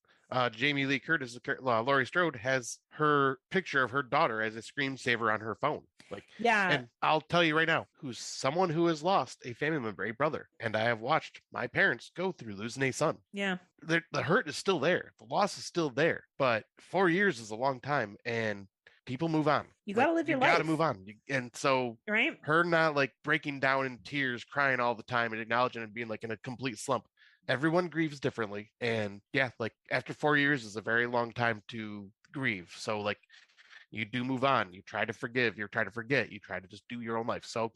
Jamie Lee Curtis, Laurie Strode, has her picture of her daughter as a screensaver on her phone. Like, yeah. And I'll tell you right now, who's someone who has lost a family member, a brother, and I have watched my parents go through losing a son. Yeah. The hurt is still there. The loss is still there. But 4 years is a long time, and people move on. You got to live your life. You got to move on. And so her not like breaking down in tears, crying all the time and acknowledging and being like in a complete slump. Everyone grieves differently. And yeah, like after 4 years is a very long time to grieve. So like you do move on. You try to forgive. You try to forget. You try to just do your own life. So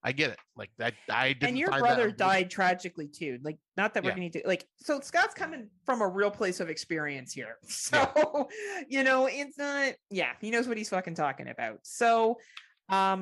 I get it. Like that, I didn't. And your brother died tragically too. Like, not that we're going to like. So Scott's coming from a real place of experience here. So you know, it's not. Yeah, he knows what he's fucking talking about. So, I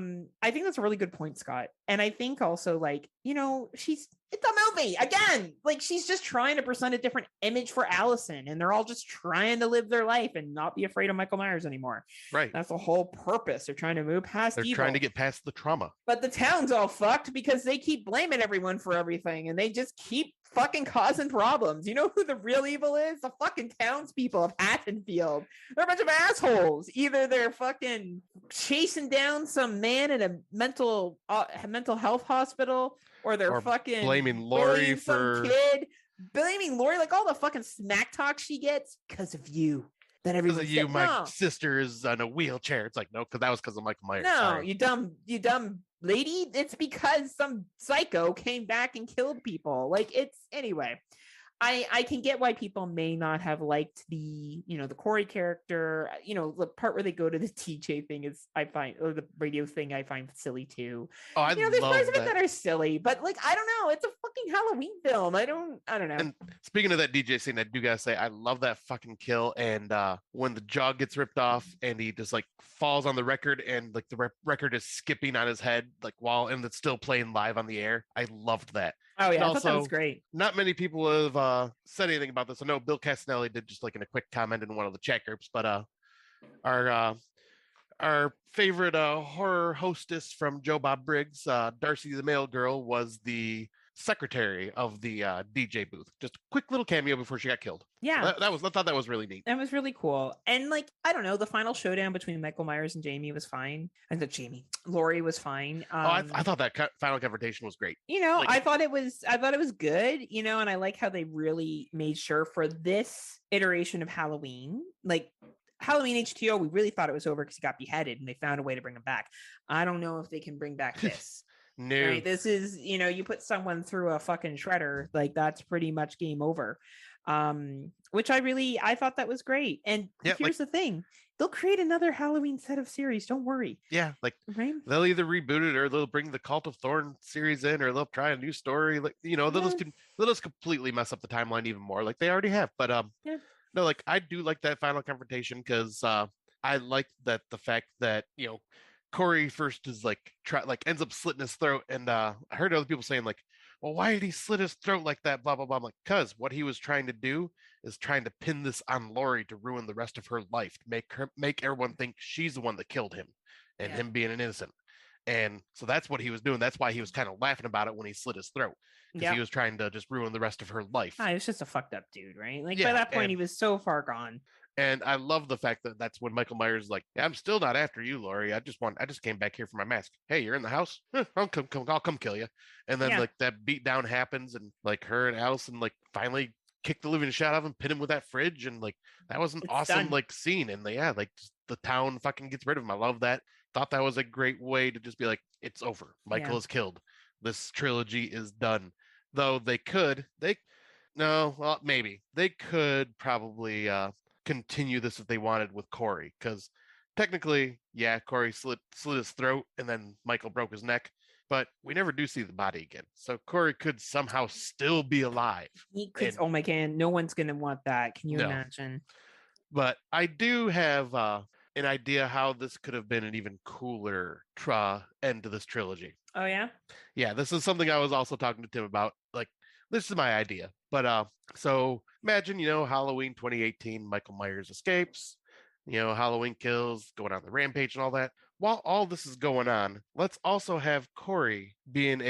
think that's a really good point, Scott. And I think also, like, you know, it's a movie again. Like, she's just trying to present a different image for Allison, and they're all just trying to live their life and not be afraid of Michael Myers anymore. Right. That's the whole purpose. They're trying to move past evil. They're trying to get past the trauma. But the town's all fucked because they keep blaming everyone for everything, and they just keep fucking causing problems. You know who the real evil is? The fucking townspeople of Haddonfield. They're a bunch of assholes. Either they're fucking chasing down some man in a mental health hospital, or they're fucking blaming Laurie for some kid, blaming Laurie, like all the fucking smack talk she gets because of you. That everyone's because of you, my sister is in a wheelchair. It's like, no, because that was because of Michael Myers. No, sorry. you dumb lady. It's because some psycho came back and killed people. Like, it's anyway. I can get why people may not have liked the Corey character. You know, the part where they go to the TJ thing is, I find, or the radio thing, I find silly too. Oh, I there's parts of it that are silly, but like, I don't know. It's a fucking Halloween film. I don't know. And speaking of that DJ scene, I do gotta say, I love that fucking kill. And when the jaw gets ripped off and he just like falls on the record and like the record is skipping on his head, like and it's still playing live on the air. I loved that. Oh yeah, and I also, thought that was great. Not many people have said anything about this. I know Bill Castanelli did just like in a quick comment in one of the chat groups, but our our favorite horror hostess from Joe Bob Briggs, Darcy the Mail Girl, was the secretary of the DJ booth. Just a quick little cameo before she got killed. Yeah. So I thought that was really neat. That was really cool. And like, I don't know, the final showdown between Michael Myers and Jamie was fine. And Laurie was fine. I thought that final confrontation was great. Like, I thought it was good, and I like how they really made sure for this iteration of Halloween, like Halloween H2O, we really thought it was over because he got beheaded and they found a way to bring him back. I don't know if they can bring back this. No. Right? This is, you put someone through a fucking shredder, like that's pretty much game over. Which I thought that was great. And here's the thing. They'll create another Halloween set of series. Don't worry. Yeah, like right? They'll either reboot it or they'll bring the Cult of Thorn series in, or they'll try a new story. Like, they'll just completely mess up the timeline even more, like they already have. But no, like I do like that final confrontation because I like that the fact that Corey first is ends up slitting his throat, and I heard other people saying like, well, why did he slit his throat like that? Blah blah blah. I'm like, because what he was trying to do is trying to pin this on Laurie to ruin the rest of her life, to make everyone think she's the one that killed him, and him being an innocent. And so that's what he was doing. That's why he was kind of laughing about it when he slit his throat, because he was trying to just ruin the rest of her life. He was just a fucked up dude, right? Like by that point, he was so far gone. And I love the fact that that's when Michael Myers is like, I'm still not after you, Laurie. I just came back here for my mask. Hey, you're in the house? I'll come kill you. And then like that beat down happens, and like her and Allison like finally kick the living shit out of him, pin him with that fridge, and like that was an awesome like scene. And like the town fucking gets rid of him. I love that. Thought that was a great way to just be like, it's over. Michael is killed. This trilogy is done. Though maybe they could probably continue this if they wanted with Corey, because technically, Corey slit his throat and then Michael broke his neck, but we never do see the body again. So Corey could somehow still be alive. Oh my god, no one's gonna want that. Can you imagine? But I do have an idea how this could have been an even cooler end to this trilogy. Oh yeah? Yeah, this is something I was also talking to Tim about. Like, this is my idea. But so imagine, Halloween 2018, Michael Myers escapes, Halloween kills, going on the rampage and all that. While all this is going on, let's also have Corey being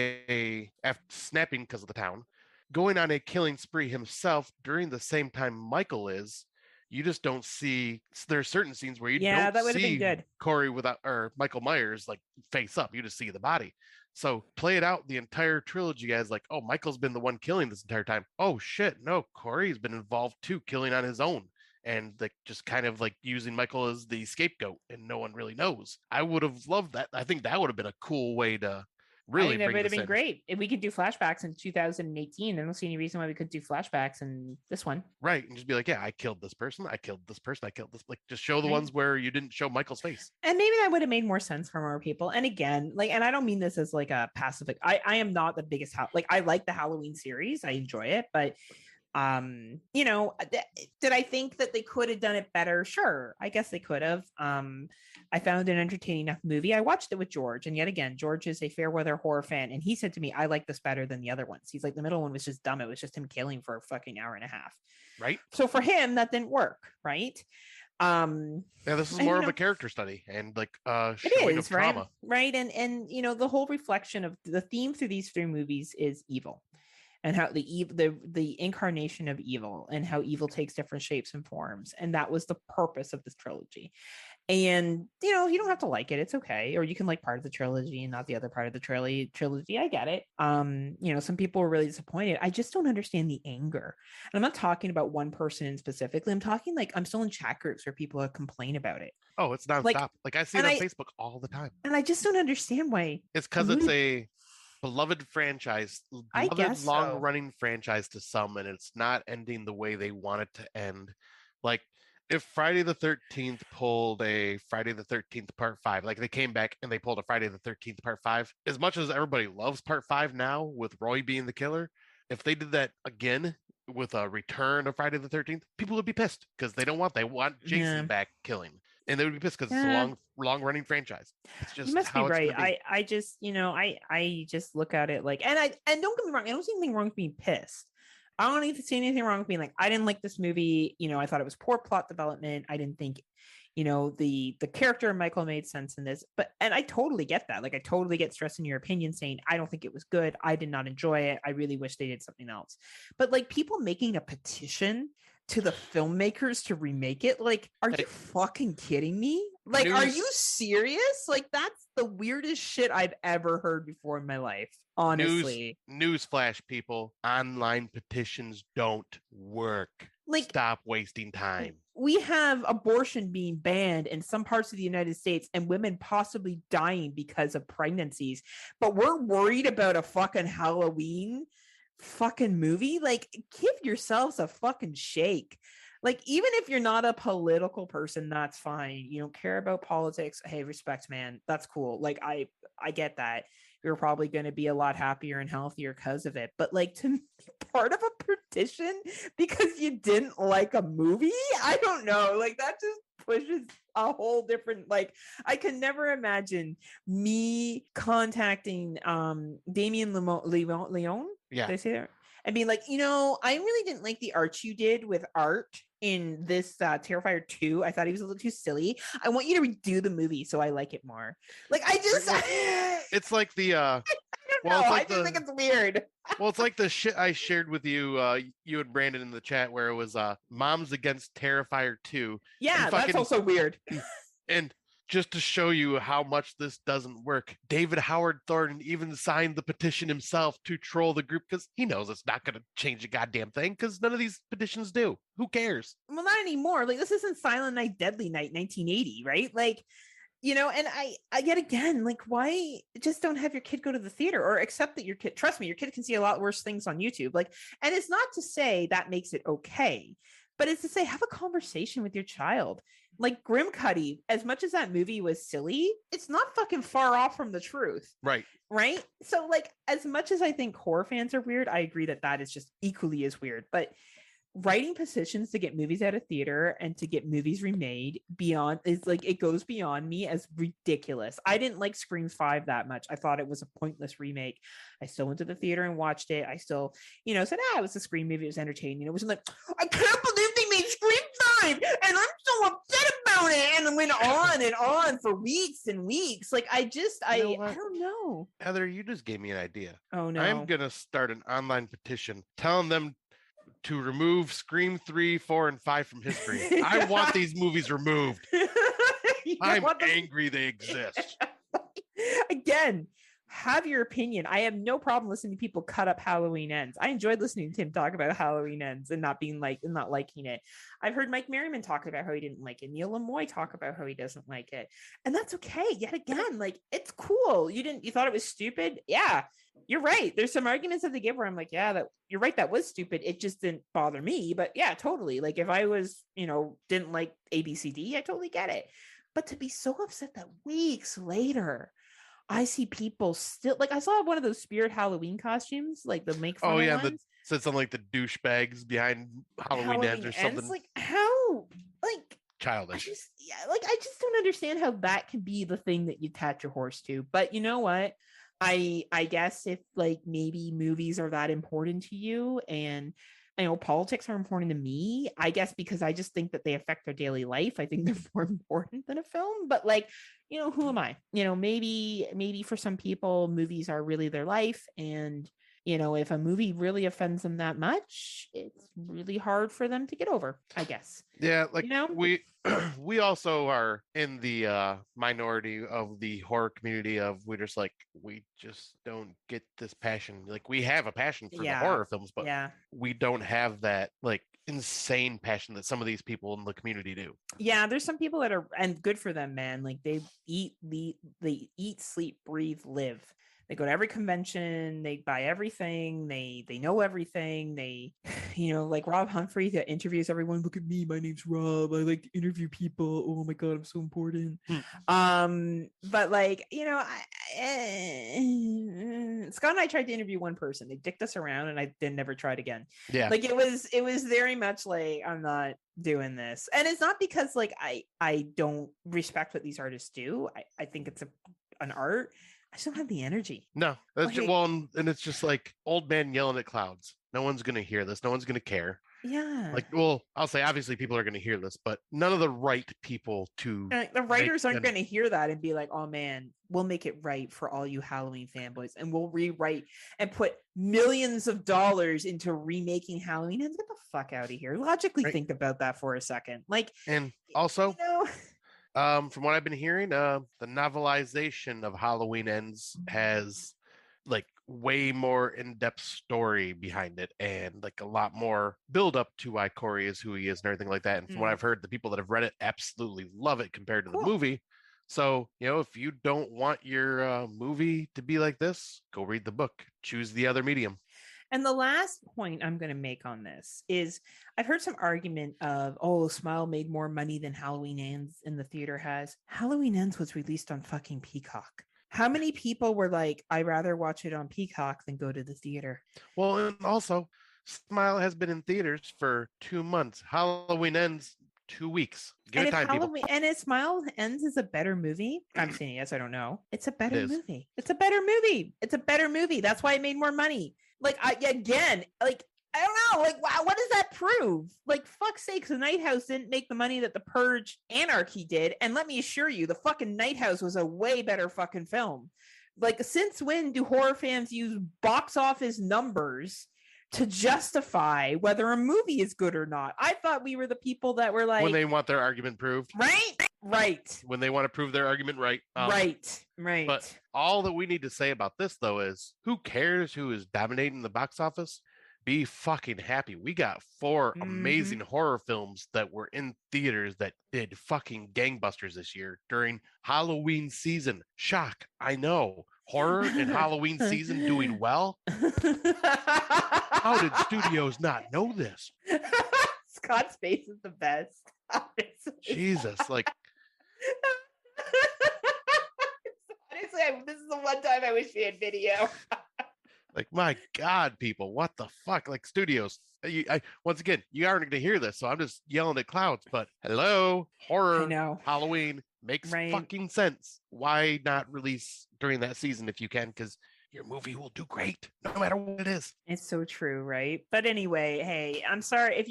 after snapping because of the town, going on a killing spree himself during the same time Michael is. You just don't see, there's certain scenes where you don't see Corey or Michael Myers like face up. You just see the body. So play it out the entire trilogy as like, oh, Michael's been the one killing this entire time. Oh shit, no, Corey's been involved too, killing on his own. And like just kind of like using Michael as the scapegoat, and no one really knows. I would have loved that. I think that would have been a cool way to really. I think that would have been great. If we could do flashbacks in 2018, I don't see any reason why we could do flashbacks in this one. Right. And just be like, yeah, I killed this person. I killed this person. I killed this. Like, just show the ones where you didn't show Michael's face. And maybe that would have made more sense for more people. And again, like, and I don't mean this as like a passive. I am not the biggest I like the Halloween series. I enjoy it, but did I think that they could have done it better? Sure, I guess they could have. I found it an entertaining enough movie. I watched it with George, and yet again, George is a fair weather horror fan, and he said to me, I like this better than the other ones. He's like, the middle one was just dumb. It was just him killing for a fucking hour and a half. Right. So for him, that didn't work, right? This is more of a character study and like showing of trauma. Right. And the whole reflection of the theme through these three movies is evil. And how the incarnation of evil, and how evil takes different shapes and forms. And that was the purpose of this trilogy. And, you don't have to like it. It's okay. Or you can like part of the trilogy and not the other part of the trilogy. I get it. Some people were really disappointed. I just don't understand the anger. And I'm not talking about one person specifically. I'm talking I'm still in chat groups where people complain about it. Oh, it's nonstop. Like I see it on Facebook all the time. And I just don't understand why. It's because it's a beloved franchise, long-running franchise to some, and it's not ending the way they want it to end. Like, if Friday the 13th pulled a Friday the 13th Part 5, like they came back and they pulled a Friday the 13th Part 5, as much as everybody loves Part 5 now with Roy being the killer, if they did that again with a return of Friday the 13th, people would be pissed because they want Jason back killing. And they would be pissed because it's a long-running franchise. It's just, you must be right. I just, I just look at it like, and don't get me wrong, I don't see anything wrong with being pissed. I don't even see anything wrong with being like, I didn't like this movie. I thought it was poor plot development. I didn't think, the character of Michael made sense in this, and I totally get that. Like, I totally get stressing your opinion saying, I don't think it was good. I did not enjoy it. I really wish they did something else. But like, people making a petition to the filmmakers to remake it, like, are you fucking kidding me? Like, are you serious? Like, that's the weirdest shit I've ever heard before in my life, honestly. Newsflash, people, online petitions don't work. Like, stop wasting time. We have abortion being banned in some parts of the United States and women possibly dying because of pregnancies, but we're worried about a fucking Halloween fucking movie. Like, give yourselves a fucking shake. Like, even if you're not a political person, that's fine. You don't care about politics. Hey, respect, man. That's cool. Like, I get that. You're probably going to be a lot happier and healthier because of it. But like, to be part of a petition because you didn't like a movie, I don't know. Like, that just pushes a whole different, like, I can never imagine me contacting Damien Leon. Yeah. Did I say that? And being like, I really didn't like the art you did with Art in this Terrifier 2. I thought he was a little too silly. I want you to redo the movie so I like it more. Like, I just it's like the I just think it's weird. Well, it's like the shit I shared with you, you and Brandon in the chat, where it was Moms Against Terrifier 2. Yeah, that's also weird. And just to show you how much this doesn't work, David Howard Thornton even signed the petition himself to troll the group because he knows it's not going to change a goddamn thing because none of these petitions do. Who cares? Well, not anymore. Like, this isn't Silent Night, Deadly Night 1980, right? Like, and I yet again, like, why just don't have your kid go to the theater or accept that your kid, trust me, your kid can see a lot worse things on YouTube. Like, and it's not to say that makes it okay, but it's to say, have a conversation with your child. Like, Grim Cuddy, as much as that movie was silly, it's not fucking far off from the truth. Right. So, like, as much as I think horror fans are weird, I agree that is just equally as weird. But writing petitions to get movies out of theater and to get movies remade beyond is like, it goes beyond me as ridiculous. I didn't like Scream 5 that much. I thought it was a pointless remake. I still went to the theater and watched it. I still, said, it was a Scream movie. It was entertaining. It wasn't like, I can't believe they made Scream 5 and I'm so upset about it. And it went on and on for weeks and weeks. Like, I don't know. Heather, you just gave me an idea. Oh no. I'm going to start an online petition telling them to remove Scream 3, 4, and 5 from history. I want these movies removed. I'm angry they exist. Again, have your opinion. I have no problem listening to people cut up Halloween Ends. I enjoyed listening to him talk about Halloween Ends and not liking it. I've heard Mike Merriman talk about how he didn't like it. Neil Lemoy talk about how he doesn't like it. And that's okay. Yet again, like, it's cool. You thought it was stupid? Yeah, you're right. There's some arguments that they give where I'm like, yeah, that you're right. That was stupid. It just didn't bother me. But yeah, totally. Like, if I was, didn't like ABCD, I totally get it. But to be so upset that weeks later, I see people still, like, I saw one of those Spirit Halloween costumes, like the make fun ones. So it's on like the douchebags behind Halloween Ends or something. Like, how, like, childish. I just don't understand how that can be the thing that you attach your horse to. But you know what? I guess if, like, maybe movies are that important to you and politics are important to me, I guess, because I just think that they affect their daily life. I think they're more important than a film. But like, who am I? Maybe for some people, movies are really their life. And, if a movie really offends them that much, it's really hard for them to get over, I guess. Yeah, like, we also are in the minority of the horror community of we just don't get this passion. Like, we have a passion for the horror films, but we don't have that, like, insane passion that some of these people in the community do. Yeah, there's some people that are, and good for them, man. Like, they eat, sleep, breathe, live. They go to every convention, they buy everything, they know everything. They, like Rob Humphrey that interviews everyone. Look at me, my name's Rob. I like to interview people. Oh my God, I'm so important. But like, Scott and I tried to interview one person. They dicked us around and I then never tried again. Yeah. Like, it was very much like, I'm not doing this. And it's not because like I don't respect what these artists do. I think it's an art. I just don't have the energy. No, that's and it's just like old man yelling at clouds. No one's going to hear this. No one's going to care. Yeah. Like, well, I'll say obviously people are going to hear this, but none of the right people to the writers aren't going to hear that and be like, oh man, we'll make it right for all you Halloween fanboys, and we'll rewrite and put millions of dollars into remaking Halloween. And get the fuck out of here. Logically think about that for a second. Like, and also, from what I've been hearing, the novelization of Halloween Ends has like way more in-depth story behind it, and like a lot more build up to why Corey is who he is and everything like that. And from what I've heard, the people that have read it absolutely love it compared to the movie. So, if you don't want your movie to be like this, go read the book, choose the other medium. And the last point I'm going to make on this is I've heard some argument of, oh, Smile made more money than Halloween Ends in the theater has. Halloween Ends was released on fucking Peacock. How many people were like, I'd rather watch it on Peacock than go to the theater? Well, and also, Smile has been in theaters for 2 months. Halloween Ends 2 weeks. Give it time, people. And if Smile Ends is a better movie, I'm saying yes, I don't know. It's a better movie. It's a better movie. It's a better movie. That's why it made more money. Like, I don't know. Like, wow, what does that prove? Like, fuck's sakes, the Night House didn't make the money that The Purge Anarchy did. And let me assure you, the fucking Night House was a way better fucking film. Like, since when do horror fans use box office numbers to justify whether a movie is good or not? I thought we were the people that were like, when they want their argument proved. Right. When they want to prove their argument right. Right. But all that we need to say about this, though, is who cares who is dominating the box office? Be fucking happy. We got 4 amazing horror films that were in theaters that did fucking gangbusters this year during Halloween season. Shock. I know. Horror in Halloween season doing well. How did studios not know this? Scott's face is the best. Jesus, like. Honestly, this is the one time I wish we had video. Like, my God, people, what the fuck? Like, studios, once again, you aren't going to hear this, so I'm just yelling at clouds, but hello, horror, Halloween makes fucking sense. Why not release during that season if you can? Because your movie will do great, no matter what it is. It's so true, right? But anyway, hey, I'm sorry if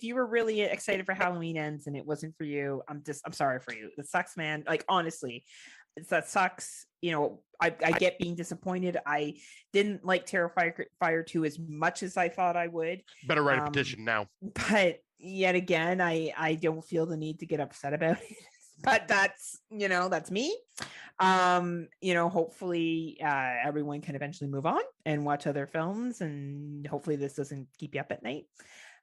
you were really excited for Halloween Ends and it wasn't for you. I'm sorry for you. It sucks, man. Like, honestly, that sucks. I get being disappointed. I didn't like Terrifier 2 as much as I thought I would. Better write a petition now. But yet again, I don't feel the need to get upset about it. But that's me. Hopefully everyone can eventually move on and watch other films, and hopefully this doesn't keep you up at night.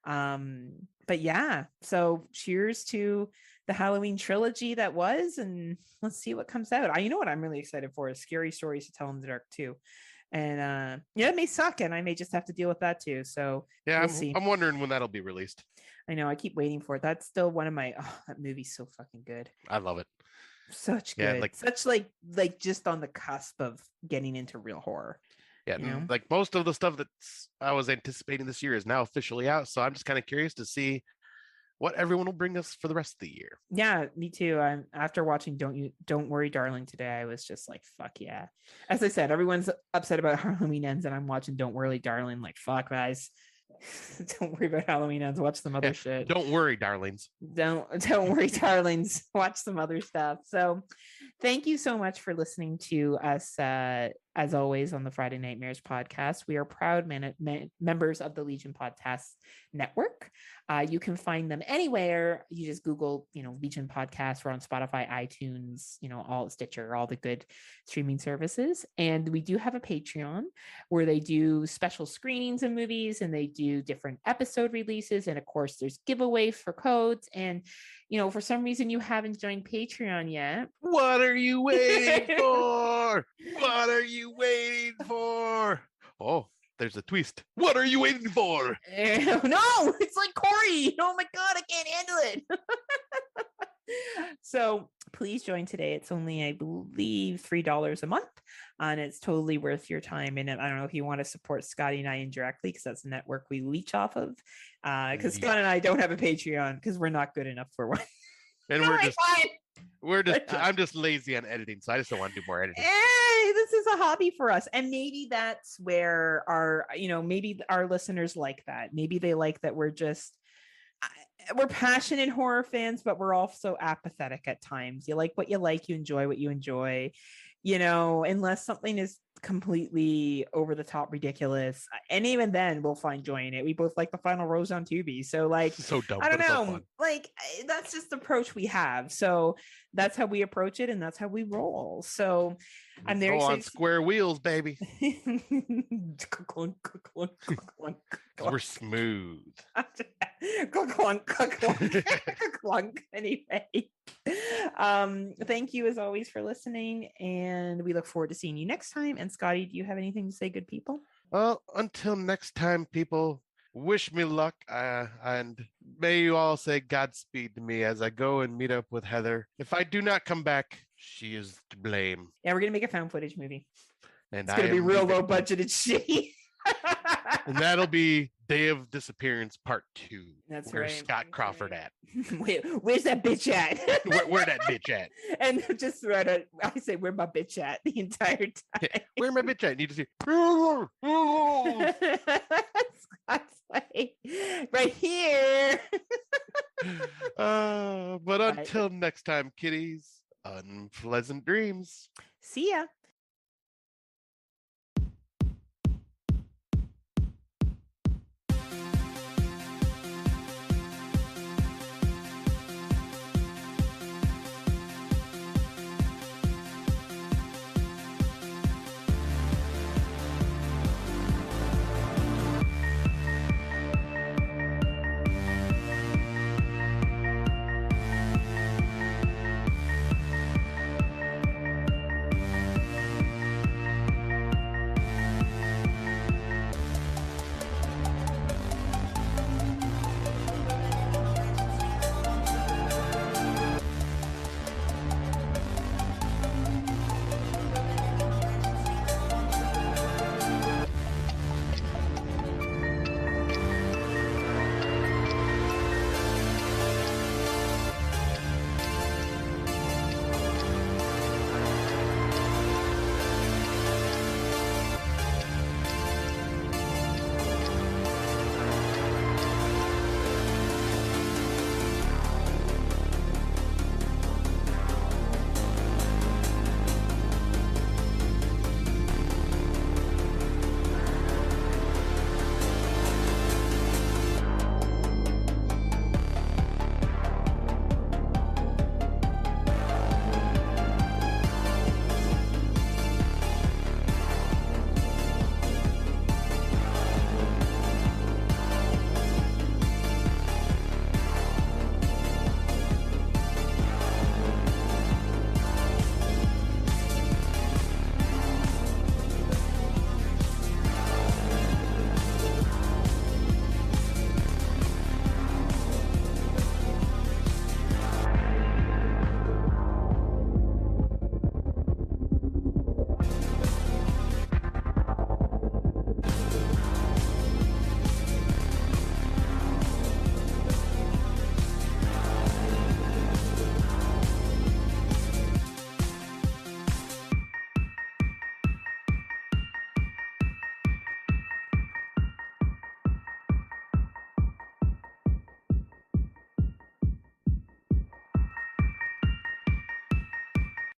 But yeah, so cheers to the Halloween trilogy that was, and let's see what comes out. You know what I'm really excited for is Scary Stories to Tell in the Dark too. And it may suck, and I may just have to deal with that too. So yeah, we'll see. I'm wondering when that'll be released. I know, I keep waiting for it. That's still one of my that movie's so fucking good. I love it. Such good. Yeah, such like just on the cusp of getting into real horror. Yeah, like most of the stuff that I was anticipating this year is now officially out. So I'm just kind of curious to see what everyone will bring us for the rest of the year. Yeah, me too. After watching Don't Worry Darling today, I was just like, fuck yeah. As I said, everyone's upset about Halloween Ends, and I'm watching Don't Worry Darling. Like, fuck, guys. Don't worry about Halloween Ends. Watch some other shit. Don't worry, darlings. Don't worry, darlings. Watch some other stuff. So thank you so much for listening to us, as always, on the Friday Nightmares podcast. We are proud members of the Legion Podcast Network. You can find them anywhere. You just Google, Legion Podcast. We're on Spotify, iTunes, all Stitcher, all the good streaming services. And we do have a Patreon where they do special screenings of movies, and they do different episode releases. And of course, there's giveaways for codes. And, for some reason you haven't joined Patreon yet. What are you waiting for? What are you waiting for? Oh, there's a twist. What are you waiting for? No, it's like Corey. Oh my God, I can't handle it. So please join today. It's only, I believe, $3 a month, and it's totally worth your time. And I don't know if you want to support Scotty and I indirectly, because that's the network we leech off of. Because Scott and I don't have a Patreon because we're not good enough for one. And I'm just lazy on editing, so I just don't want to do more editing. this is a hobby for us. And maybe that's where maybe our listeners like that. Maybe they like that we're passionate horror fans, but we're also apathetic at times. You like what you like, you enjoy what you enjoy, unless something is completely over the top ridiculous. And even then we'll find joy in it. We both like the final rose on Tubi. So so dumb, I don't but know. So fun. That's just the approach we have. So that's how we approach it and that's how we roll. So I'm very on square wheels, baby. We're smooth. Anyway, thank you as always for listening, and we look forward to seeing you next time. And Scotty, do you have anything to say, good people? Well, until next time, people, wish me luck, and may you all say Godspeed to me as I go and meet up with Heather. If I do not come back, she is to blame. Yeah, we're gonna make a found footage movie. And it's gonna be real low budgeted shit. And that'll be Day of Disappearance Part 2. That's Where's right. Scott Crawford at? Wait, where's that bitch at? where that bitch at? And just I say, where my bitch at the entire time. Where my bitch at? You need to see. Scott's like, right here. But until next time, kiddies, unpleasant dreams. See ya.